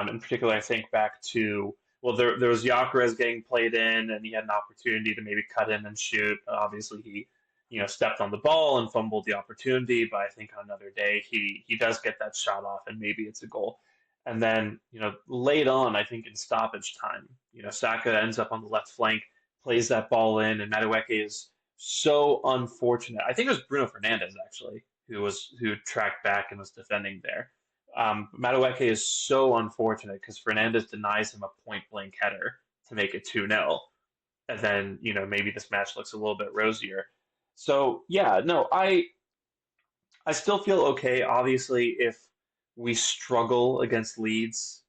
[SPEAKER 3] In particular, I think back to there was Gyökeres getting played in, and he had an opportunity to maybe cut in and shoot. Obviously, he stepped on the ball and fumbled the opportunity. But I think on another day, he does get that shot off, and maybe it's a goal. And then late on, I think in stoppage time, Saka ends up on the left flank, plays that ball in, and Madueke is so unfortunate. I think it was Bruno Fernandes actually who tracked back and was defending there. Madueke is so unfortunate because Fernandes denies him a point blank header to make it 2-0. And then, maybe this match looks a little bit rosier. So, yeah, no, I still feel okay. Obviously, if we struggle against Leeds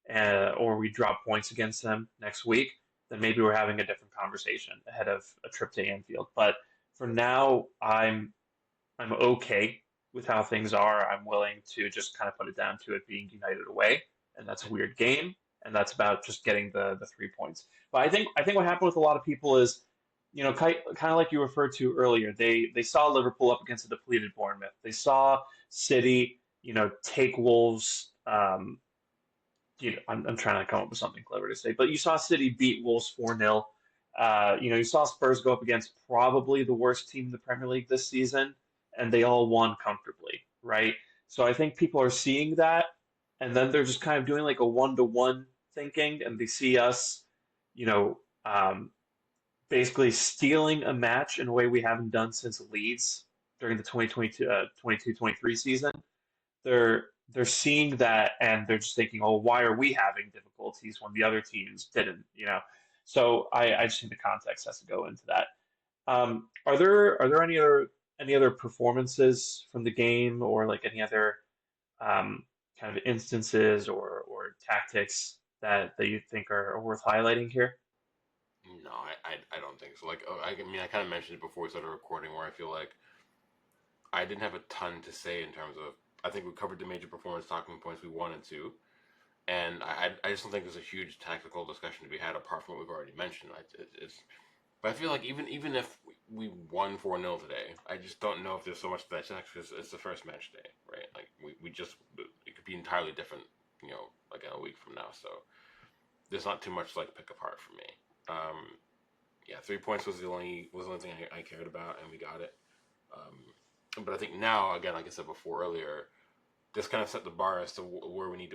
[SPEAKER 3] or we drop points against them next week, then maybe we're having a different conversation ahead of a trip to Anfield. But for now, I'm okay with how things are. I'm willing to just kind of put it down to it being United away, and that's a weird game, and that's about just getting the 3 points. But I think what happened with a lot of people is, kind of like you referred to earlier, they saw Liverpool up against a depleted Bournemouth. They saw City, take Wolves. I'm trying to come up with something clever to say, but you saw City beat Wolves 4-0. You saw Spurs go up against probably the worst team in the Premier League this season, and they all won comfortably, right? So I think people are seeing that, and then they're just kind of doing like a one-to-one thinking, and they see us, you know, um, basically stealing a match in a way we haven't done since Leeds during the 2022, 22-23 season. They're seeing that and they're just thinking, oh, why are we having difficulties when the other teams didn't? So I just think the context has to go into that. Are there any other performances from the game or like any other kind of instances or tactics that you think are worth highlighting here?
[SPEAKER 4] No, I don't think so. Like, I mean, I kind of mentioned it before we started recording, where I feel like I didn't have a ton to say in terms of. I think we covered the major performance talking points we wanted to, and I just don't think there's a huge tactical discussion to be had apart from what we've already mentioned. It's But I feel like even if we won 4-0 today, I just don't know if there's so much to dissect because it's the first match day, right? Like we just it could be entirely different, like in a week from now. So there's not too much to like pick apart for me. Yeah, 3 points was the only thing I cared about, and we got it. But I think now, again, like I said before earlier, this kind of set the bar as to where we need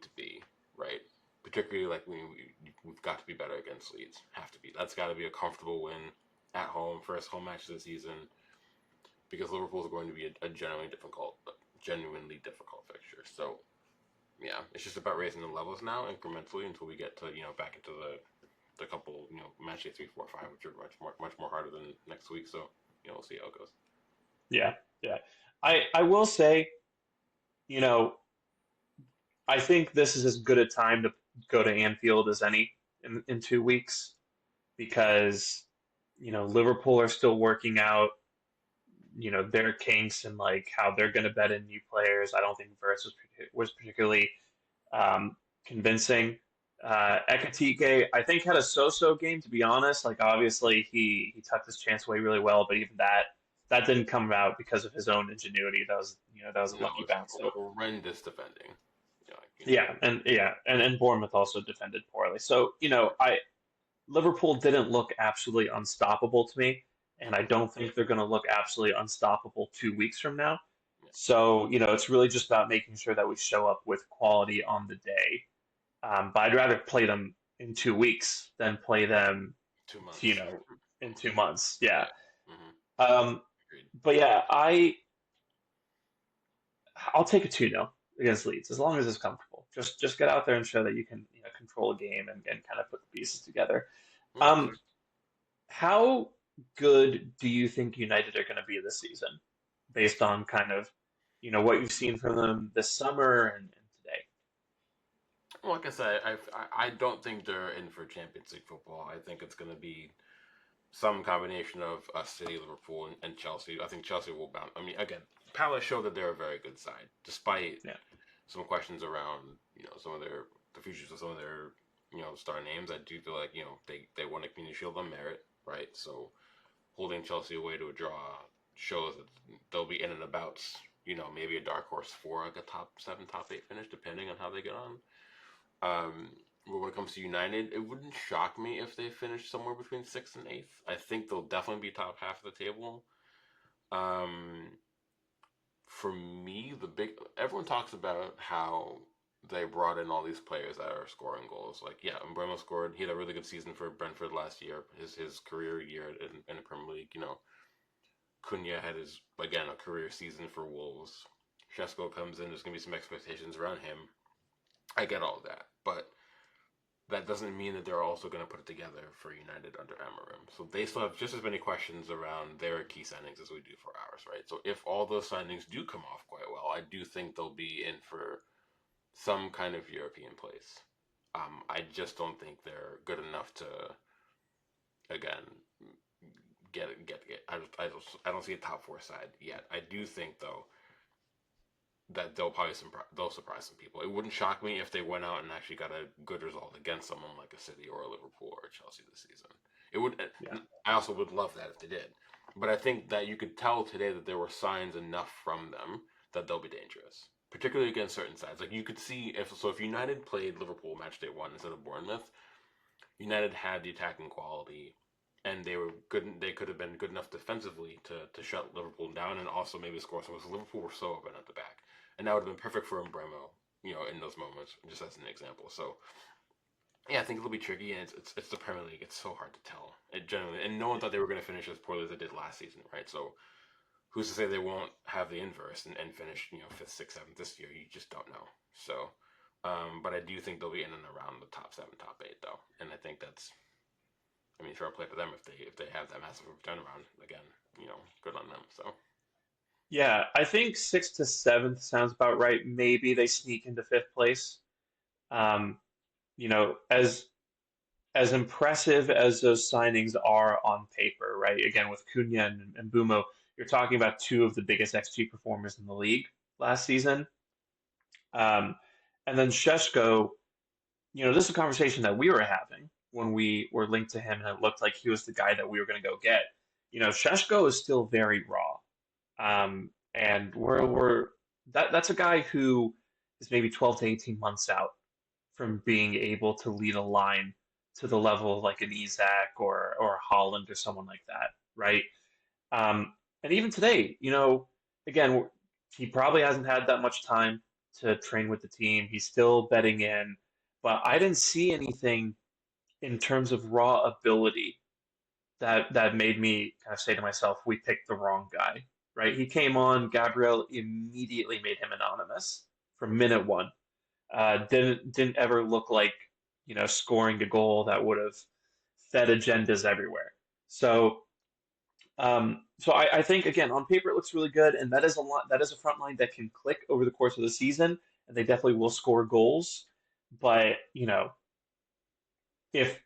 [SPEAKER 4] to be, right? Particularly like we've got to be better against Leeds. Have to be. That's got to be a comfortable win at home, first home match of the season, because Liverpool is going to be a genuinely difficult fixture. So yeah, it's just about raising the levels now incrementally until we get to back into the couple match day 3, 4, 5, which are much more harder than next week. So we'll see how it goes.
[SPEAKER 3] Yeah, yeah. I will say, you know, I think this is as good a time to go to Anfield as any in 2 weeks because, Liverpool are still working out, their kinks and like how they're going to bet in new players. I don't think Verts was particularly um, convincing. Ekatike, I think, had a so-so game, to be honest. Like, obviously, he tucked his chance away really well, but even that didn't come out because of his own ingenuity. That was a
[SPEAKER 4] No,
[SPEAKER 3] lucky
[SPEAKER 4] it's
[SPEAKER 3] bounce. So
[SPEAKER 4] horrendous defending.
[SPEAKER 3] and Bournemouth also defended poorly. So I Liverpool didn't look absolutely unstoppable to me, and I don't think they're going to look absolutely unstoppable 2 weeks from now.
[SPEAKER 4] Yeah,
[SPEAKER 3] So it's really just about making sure that we show up with quality on the day. But I'd rather play them in 2 weeks than play them,
[SPEAKER 4] 2 months.
[SPEAKER 3] you know, in 2 months. Yeah.
[SPEAKER 4] Yeah. Mm-hmm.
[SPEAKER 3] Um,
[SPEAKER 4] Agreed.
[SPEAKER 3] but yeah, I'll take a 2-0 against Leeds as long as it's comfortable. Just get out there and show that you can control a game and kind of put the pieces together.
[SPEAKER 4] Yeah,
[SPEAKER 3] Um, how good do you think United are going to be this season, based on kind of what you've seen from them this summer and today?
[SPEAKER 4] well, like I said, I don't think they're in for Champions League football. I think it's going to be some combination of City, Liverpool, and Chelsea. I think Chelsea will bounce. I mean, again, Palace showed that they're a very good side, despite
[SPEAKER 3] Yeah,
[SPEAKER 4] some questions around some of the futures of some of their star names. I do feel like they won a Community Shield on merit, right? So holding Chelsea away to a draw shows that they'll be in and about. Maybe a dark horse for like a top 7, top 8 finish, depending on how they get on. But when it comes to United, it wouldn't shock me if they finish somewhere between 6th and 8th. I think they'll definitely be top half of the table. Um, for me, everyone talks about how they brought in all these players that are scoring goals. Like, yeah, Mbeumo scored. He had a really good season for Brentford last year, his career year in the Premier League. Cunha had a career season for Wolves. Shesko comes in. There's gonna be some expectations around him. I get all that, but that doesn't mean that they're also going to put it together for United under Amorim. So they still have just as many questions around their key signings as we do for ours, right? So if all those signings do come off quite well, I do think they'll be in for some kind of European place. I just don't think they're good enough to, again, get. I don't see a top 4 side yet. I do think though that they'll surprise some people. It wouldn't shock me if they went out and actually got a good result against someone like a City or a Liverpool or a Chelsea this season. It would.
[SPEAKER 3] yeah,
[SPEAKER 4] I also would love that if they did, but I think that you could tell today that there were signs enough from them that they'll be dangerous, particularly against certain sides. Like you could see if United played Liverpool match day 1 instead of Bournemouth, United had the attacking quality. And they were good. They could have been good enough defensively to shut Liverpool down and also maybe score some. Because Liverpool were so open at the back, and that would have been perfect for Mbeumo, in those moments, just as an example. So, yeah, I think it'll be tricky, and it's the Premier League. It's so hard to tell. It generally, and no one thought they were going to finish as poorly as they did last season, right? So, who's to say they won't have the inverse and finish 5th, 6th, 7th this year? You just don't know. So, but I do think they'll be in and around the top 7, top 8, though, and I think that's. I mean, fair play for them if they have that massive turnaround again. Good on them. So
[SPEAKER 3] yeah. I think 6th to 7th sounds about right. Maybe they sneak into 5th place. Um, as impressive as those signings are on paper, right? Again, with Cunha and Bumo, you're talking about two of the biggest XG performers in the league last season. Um, and then Sheshko, this is a conversation that we were having. when we were linked to him, and it looked like he was the guy that we were going to go get. Sheshko is still very raw, and that's a guy who is maybe 12 to 18 months out from being able to lead a line to the level of like an Isak or Holland or someone like that, right? And even today, again, he probably hasn't had that much time to train with the team. He's still bedding in, but I didn't see anything in terms of raw ability that made me kind of say to myself, we picked the wrong guy, right? He came on, Gabriel immediately made him anonymous from minute one. Didn't ever look like scoring a goal that would have fed agendas everywhere. So I think again on paper it looks really good, and that is a lot. That is a front line that can click over the course of the season, and they definitely will score goals. But if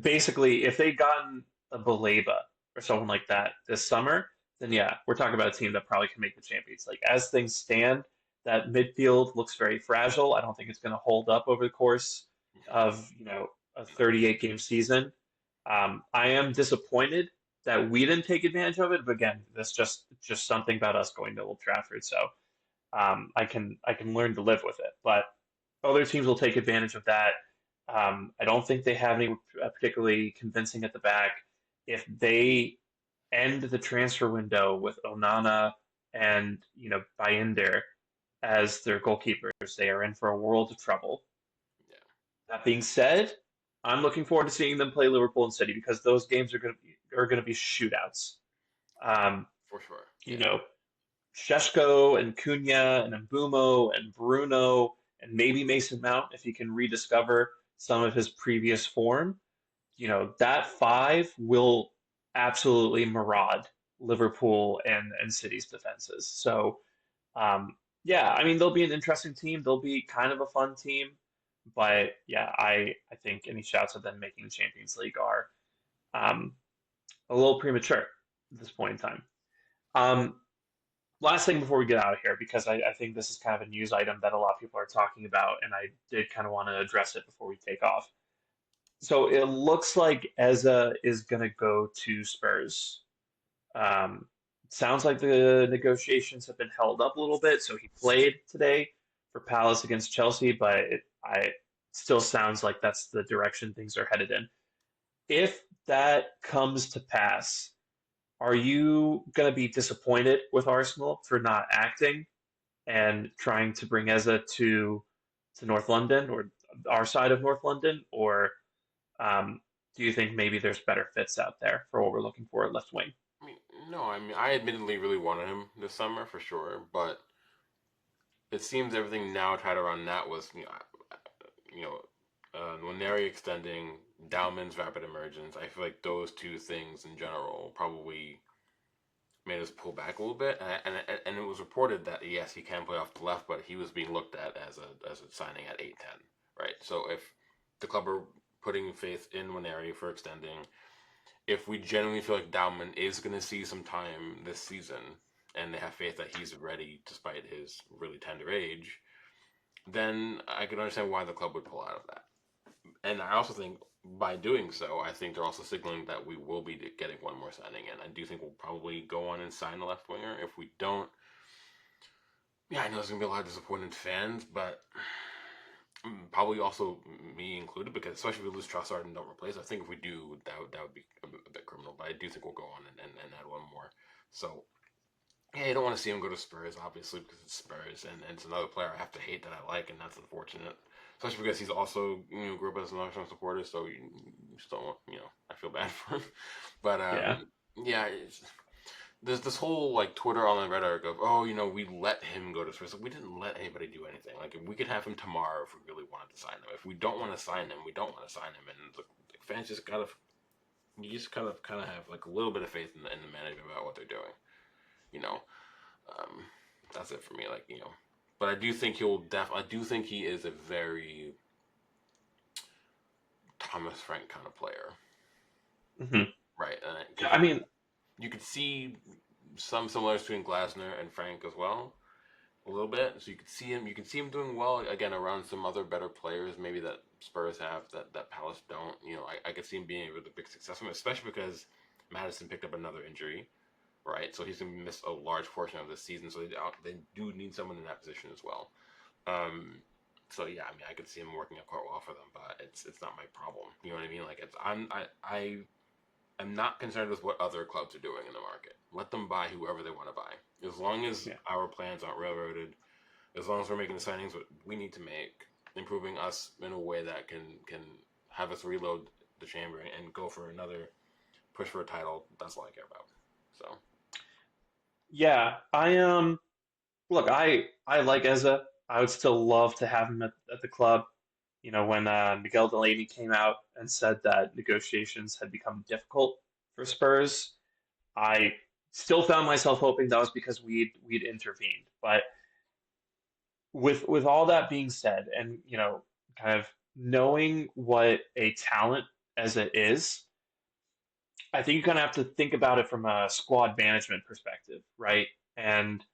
[SPEAKER 3] basically if they'd gotten a Baleba or someone like that this summer, then yeah, we're talking about a team that probably can make the Champions League. As things stand, that midfield looks very fragile. I don't think it's going to hold up over the course of a 38 game season. I am disappointed that we didn't take advantage of it, but again, that's just something about us going to Old Trafford. So I can learn to live with it, but other teams will take advantage of that. I don't think they have any particularly convincing at the back. If they end the transfer window with Onana and Baynder as their goalkeepers, they are in for a world of trouble.
[SPEAKER 4] Yeah,
[SPEAKER 3] That being said, I'm looking forward to seeing them play Liverpool and City because those games are going to be shootouts. Um,
[SPEAKER 4] for sure.
[SPEAKER 3] you
[SPEAKER 4] Yeah,
[SPEAKER 3] know, Sheshko and Cunha and Mbumo and Bruno and maybe Mason Mount if he can rediscover some of his previous form. That five will absolutely maraud Liverpool and City's defenses. So yeah, I mean they'll be an interesting team. They'll be kind of a fun team, but yeah, I think any shouts at them making the Champions League are um, a little premature at this point in time. Um, Last thing before we get out of here, because I think this is kind of a news item that a lot of people are talking about, and I did kind of want to address it before we take off. So it looks like Eza is going to go to Spurs. Um, Sounds like the negotiations have been held up a little bit. So he played today for Palace against Chelsea, but I still sounds like that's the direction things are headed in. If that comes to pass, are you going to be disappointed with Arsenal for not acting and trying to bring Eza to North London or our side of North London, or do you think maybe there's better fits out there for what we're looking for at left wing?
[SPEAKER 4] I mean, no, I mean, I admittedly really wanted him this summer for sure, but it seems everything now tied around that was, you know, Nwaneri extending, Dowman's rapid emergence. I feel like those two things in general probably made us pull back a little bit. And it was reported that yes, he can play off the left, but he was being looked at as a signing at 8-10, right? So if the club are putting faith in Nwaneri for extending, if we genuinely feel like Dowman is going to see some time this season, and they have faith that he's ready despite his really tender age, then I can understand why the club would pull out of that. And I also think by doing so, I think they're also signaling that we will be getting one more signing in. I do think we'll probably go on and sign a left winger. If we don't, yeah, I know there's going to be a lot of disappointed fans, but probably also me included, because especially if we lose Trossard and don't replace, I think if we do, that would be a bit criminal. But I do think we'll go on and add one more. So yeah, you don't want to see him go to Spurs, obviously, because it's Spurs, and it's another player I have to hate that I like, and that's unfortunate. Especially because he's also grew up as an Arsenal supporter, so you just don't want, I feel bad for him. But
[SPEAKER 3] Yeah.
[SPEAKER 4] yeah, there's this whole like Twitter online rhetoric of, oh, we let him go to Spurs. Like, we didn't let anybody do anything. Like, we could have him tomorrow if we really wanted to sign him. If we don't want to sign him, we don't want to sign him. And the fans just you just kind of have like a little bit of faith in the management about what they're doing. That's it for me. Like, but I do think I do think he is a very Thomas Frank kind of player.
[SPEAKER 3] Hmm.
[SPEAKER 4] Right.
[SPEAKER 3] Yeah, I mean,
[SPEAKER 4] you could see some similarities between Glasner and Frank as well. a little bit. So you can see him doing well again around some other better players, maybe that Spurs have that Palace don't. I could see him being a big success from it, especially because Madison picked up another injury, right? So he's going to miss a large portion of this season. So they do need someone in that position as well. Um, so yeah, I mean, I could see him working out quite well for them, but it's not my problem. You know what I mean? Like I'm not concerned with what other clubs are doing in the market. Let them buy whoever they want to buy, as long as
[SPEAKER 3] Yeah.
[SPEAKER 4] our plans aren't railroaded. As long as we're making the signings what we need to make, improving us in a way that can have us reload the chamber and go for another push for a title. That's all I care about. So
[SPEAKER 3] Yeah, look, I like Eza. I would still love to have him at the club. When Miguel Delaney came out and said that negotiations had become difficult for Spurs, I still found myself hoping that was because we'd intervened. But with all that being said, and kind of knowing what a talent as it is, I think you kind of have to think about it from a squad management perspective, right? And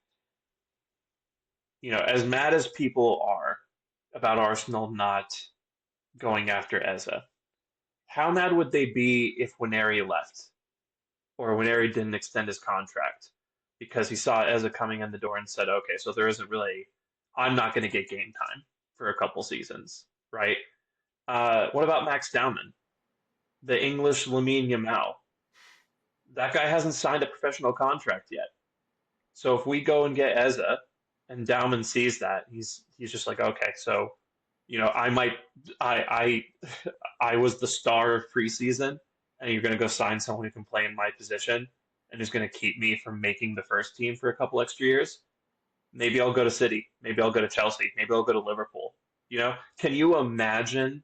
[SPEAKER 3] as mad as people are about Arsenal not going after Eza, how mad would they be if Waneri left or Waneri didn't extend his contract because he saw Eza coming in the door and said, okay, so there isn't really, I'm not going to get game time for a couple seasons, right? What about Max Dowman, the English Lamine Yamal? That guy hasn't signed a professional contract yet. So if we go and get Eza and Dowman sees that, he's just like, okay, so I might I I was the star of preseason, and you're gonna go sign someone who can play in my position and who's gonna keep me from making the first team for a couple extra years. Maybe I'll go to City. Maybe I'll go to Chelsea. Maybe I'll go to Liverpool. Can you imagine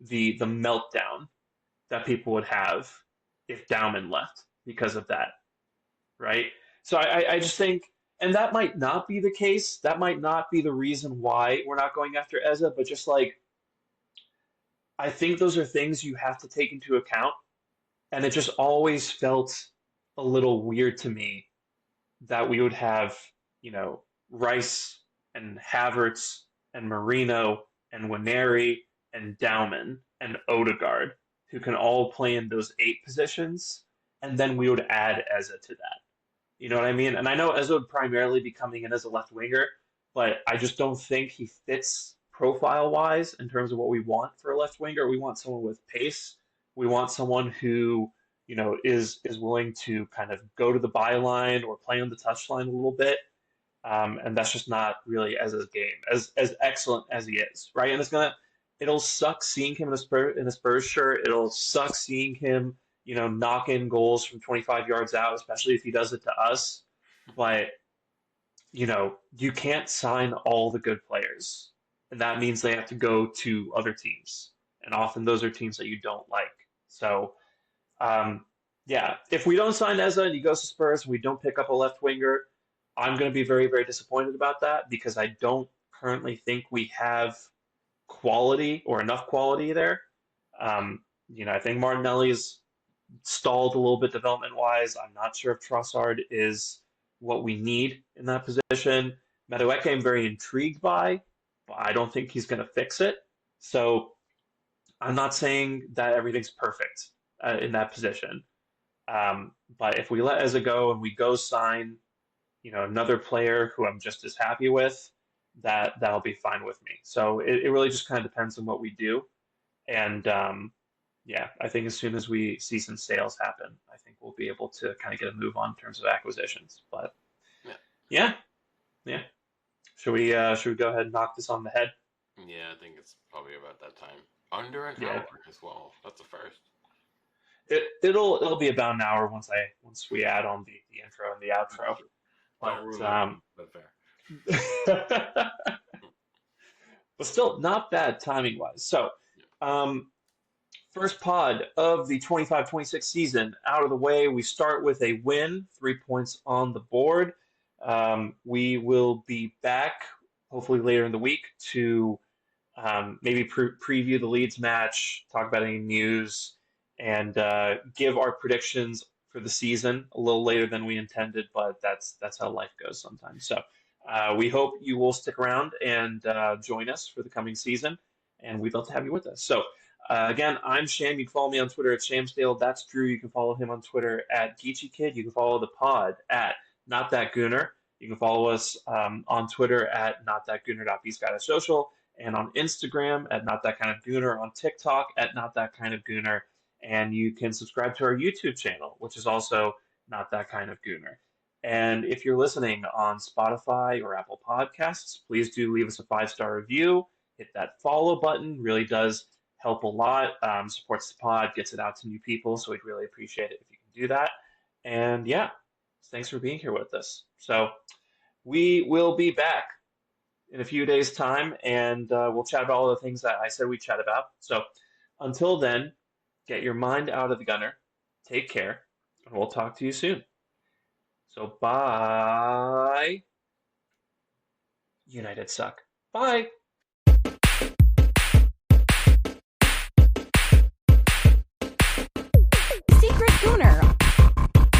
[SPEAKER 3] the meltdown that people would have if Dowman left because of that, right? So I just think, and that might not be the case. That might not be the reason why we're not going after Eza, but just like I think those are things you have to take into account. And it just always felt a little weird to me that we would have, Rice and Havertz and Marino and Waneri and Dowman and Odegaard who can all play in those 8 positions, and then we would add Eza to that. You know what I mean? And I know Eza would primarily be coming in as a left winger, but I just don't think he fits profile wise in terms of what we want for a left winger. We want someone with pace. We want someone who, is willing to kind of go to the byline or play on the touchline a little bit. And that's just not really Eze's game, as excellent as he is, right? And it'll suck seeing him in a Spurs shirt. It'll suck seeing him knock in goals from 25 yards out, especially if he does it to us. But, you can't sign all the good players. And that means they have to go to other teams. And often those are teams that you don't like. So, yeah, if we don't sign Eza and he goes to Spurs and we don't pick up a left winger, I'm going to be very, very disappointed about that because I don't currently think we have quality or enough quality there. I think Martinelli's stalled a little bit development wise. I'm not sure if Trossard is what we need in that position. Madueke, I'm very intrigued by, but I don't think he's going to fix it. So I'm not saying that everything's perfect in that position. But if we let Eza go and we go sign, another player who I'm just as happy with, that'll be fine with me. So it really just kind of depends on what we do. And yeah, I think as soon as we see some sales happen, I think we'll be able to kind of get a move on in terms of acquisitions. But
[SPEAKER 4] yeah,
[SPEAKER 3] yeah. Should we go ahead and knock this on the head?
[SPEAKER 4] yeah, I think it's probably about that time. Under an
[SPEAKER 3] Yeah.
[SPEAKER 4] hour as well. That's the first.
[SPEAKER 3] It'll be about an hour once we add on the intro and the outro.
[SPEAKER 4] Don't ruin it, but fair.
[SPEAKER 3] But still not bad timing wise. So, first pod of the 25-26 season out of the way. We start with a win, 3 points on the board. We will be back hopefully later in the week to maybe preview the Leeds match, talk about any news, and give our predictions for the season a little later than we intended, but that's how life goes sometimes. So We hope you will stick around and join us for the coming season, and we'd love to have you with us. So, again, I'm Sham. You can follow me on Twitter at Shamsdale. That's Drew. You can follow him on Twitter at GeecheeKid. You can follow the pod at NotThatGooner. You can follow us on Twitter at notthatgooner.bsky.social, and on Instagram at notthatkindofgooner, on TikTok at notthatkindofgooner, and you can subscribe to our YouTube channel, which is also Not That Kind of Gooner. And if you're listening on Spotify or Apple Podcasts, please do leave us a 5-star review. Hit that follow button. Really does help a lot. Supports the pod, gets it out to new people. So we'd really appreciate it if you can do that. And yeah, thanks for being here with us. So we will be back in a few days' time, and we'll chat about all the things that I said we'd chat about. So until then, get your mind out of the gunner. Take care, and we'll talk to you soon. So bye. United suck. Bye.
[SPEAKER 1] Secret Gooner.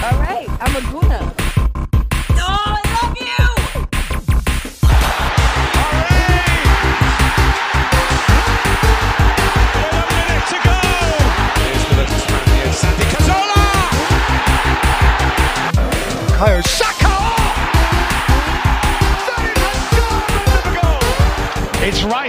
[SPEAKER 1] All right, I'm a Gooner. No, I love you!
[SPEAKER 2] Bukayo Saka! It's right.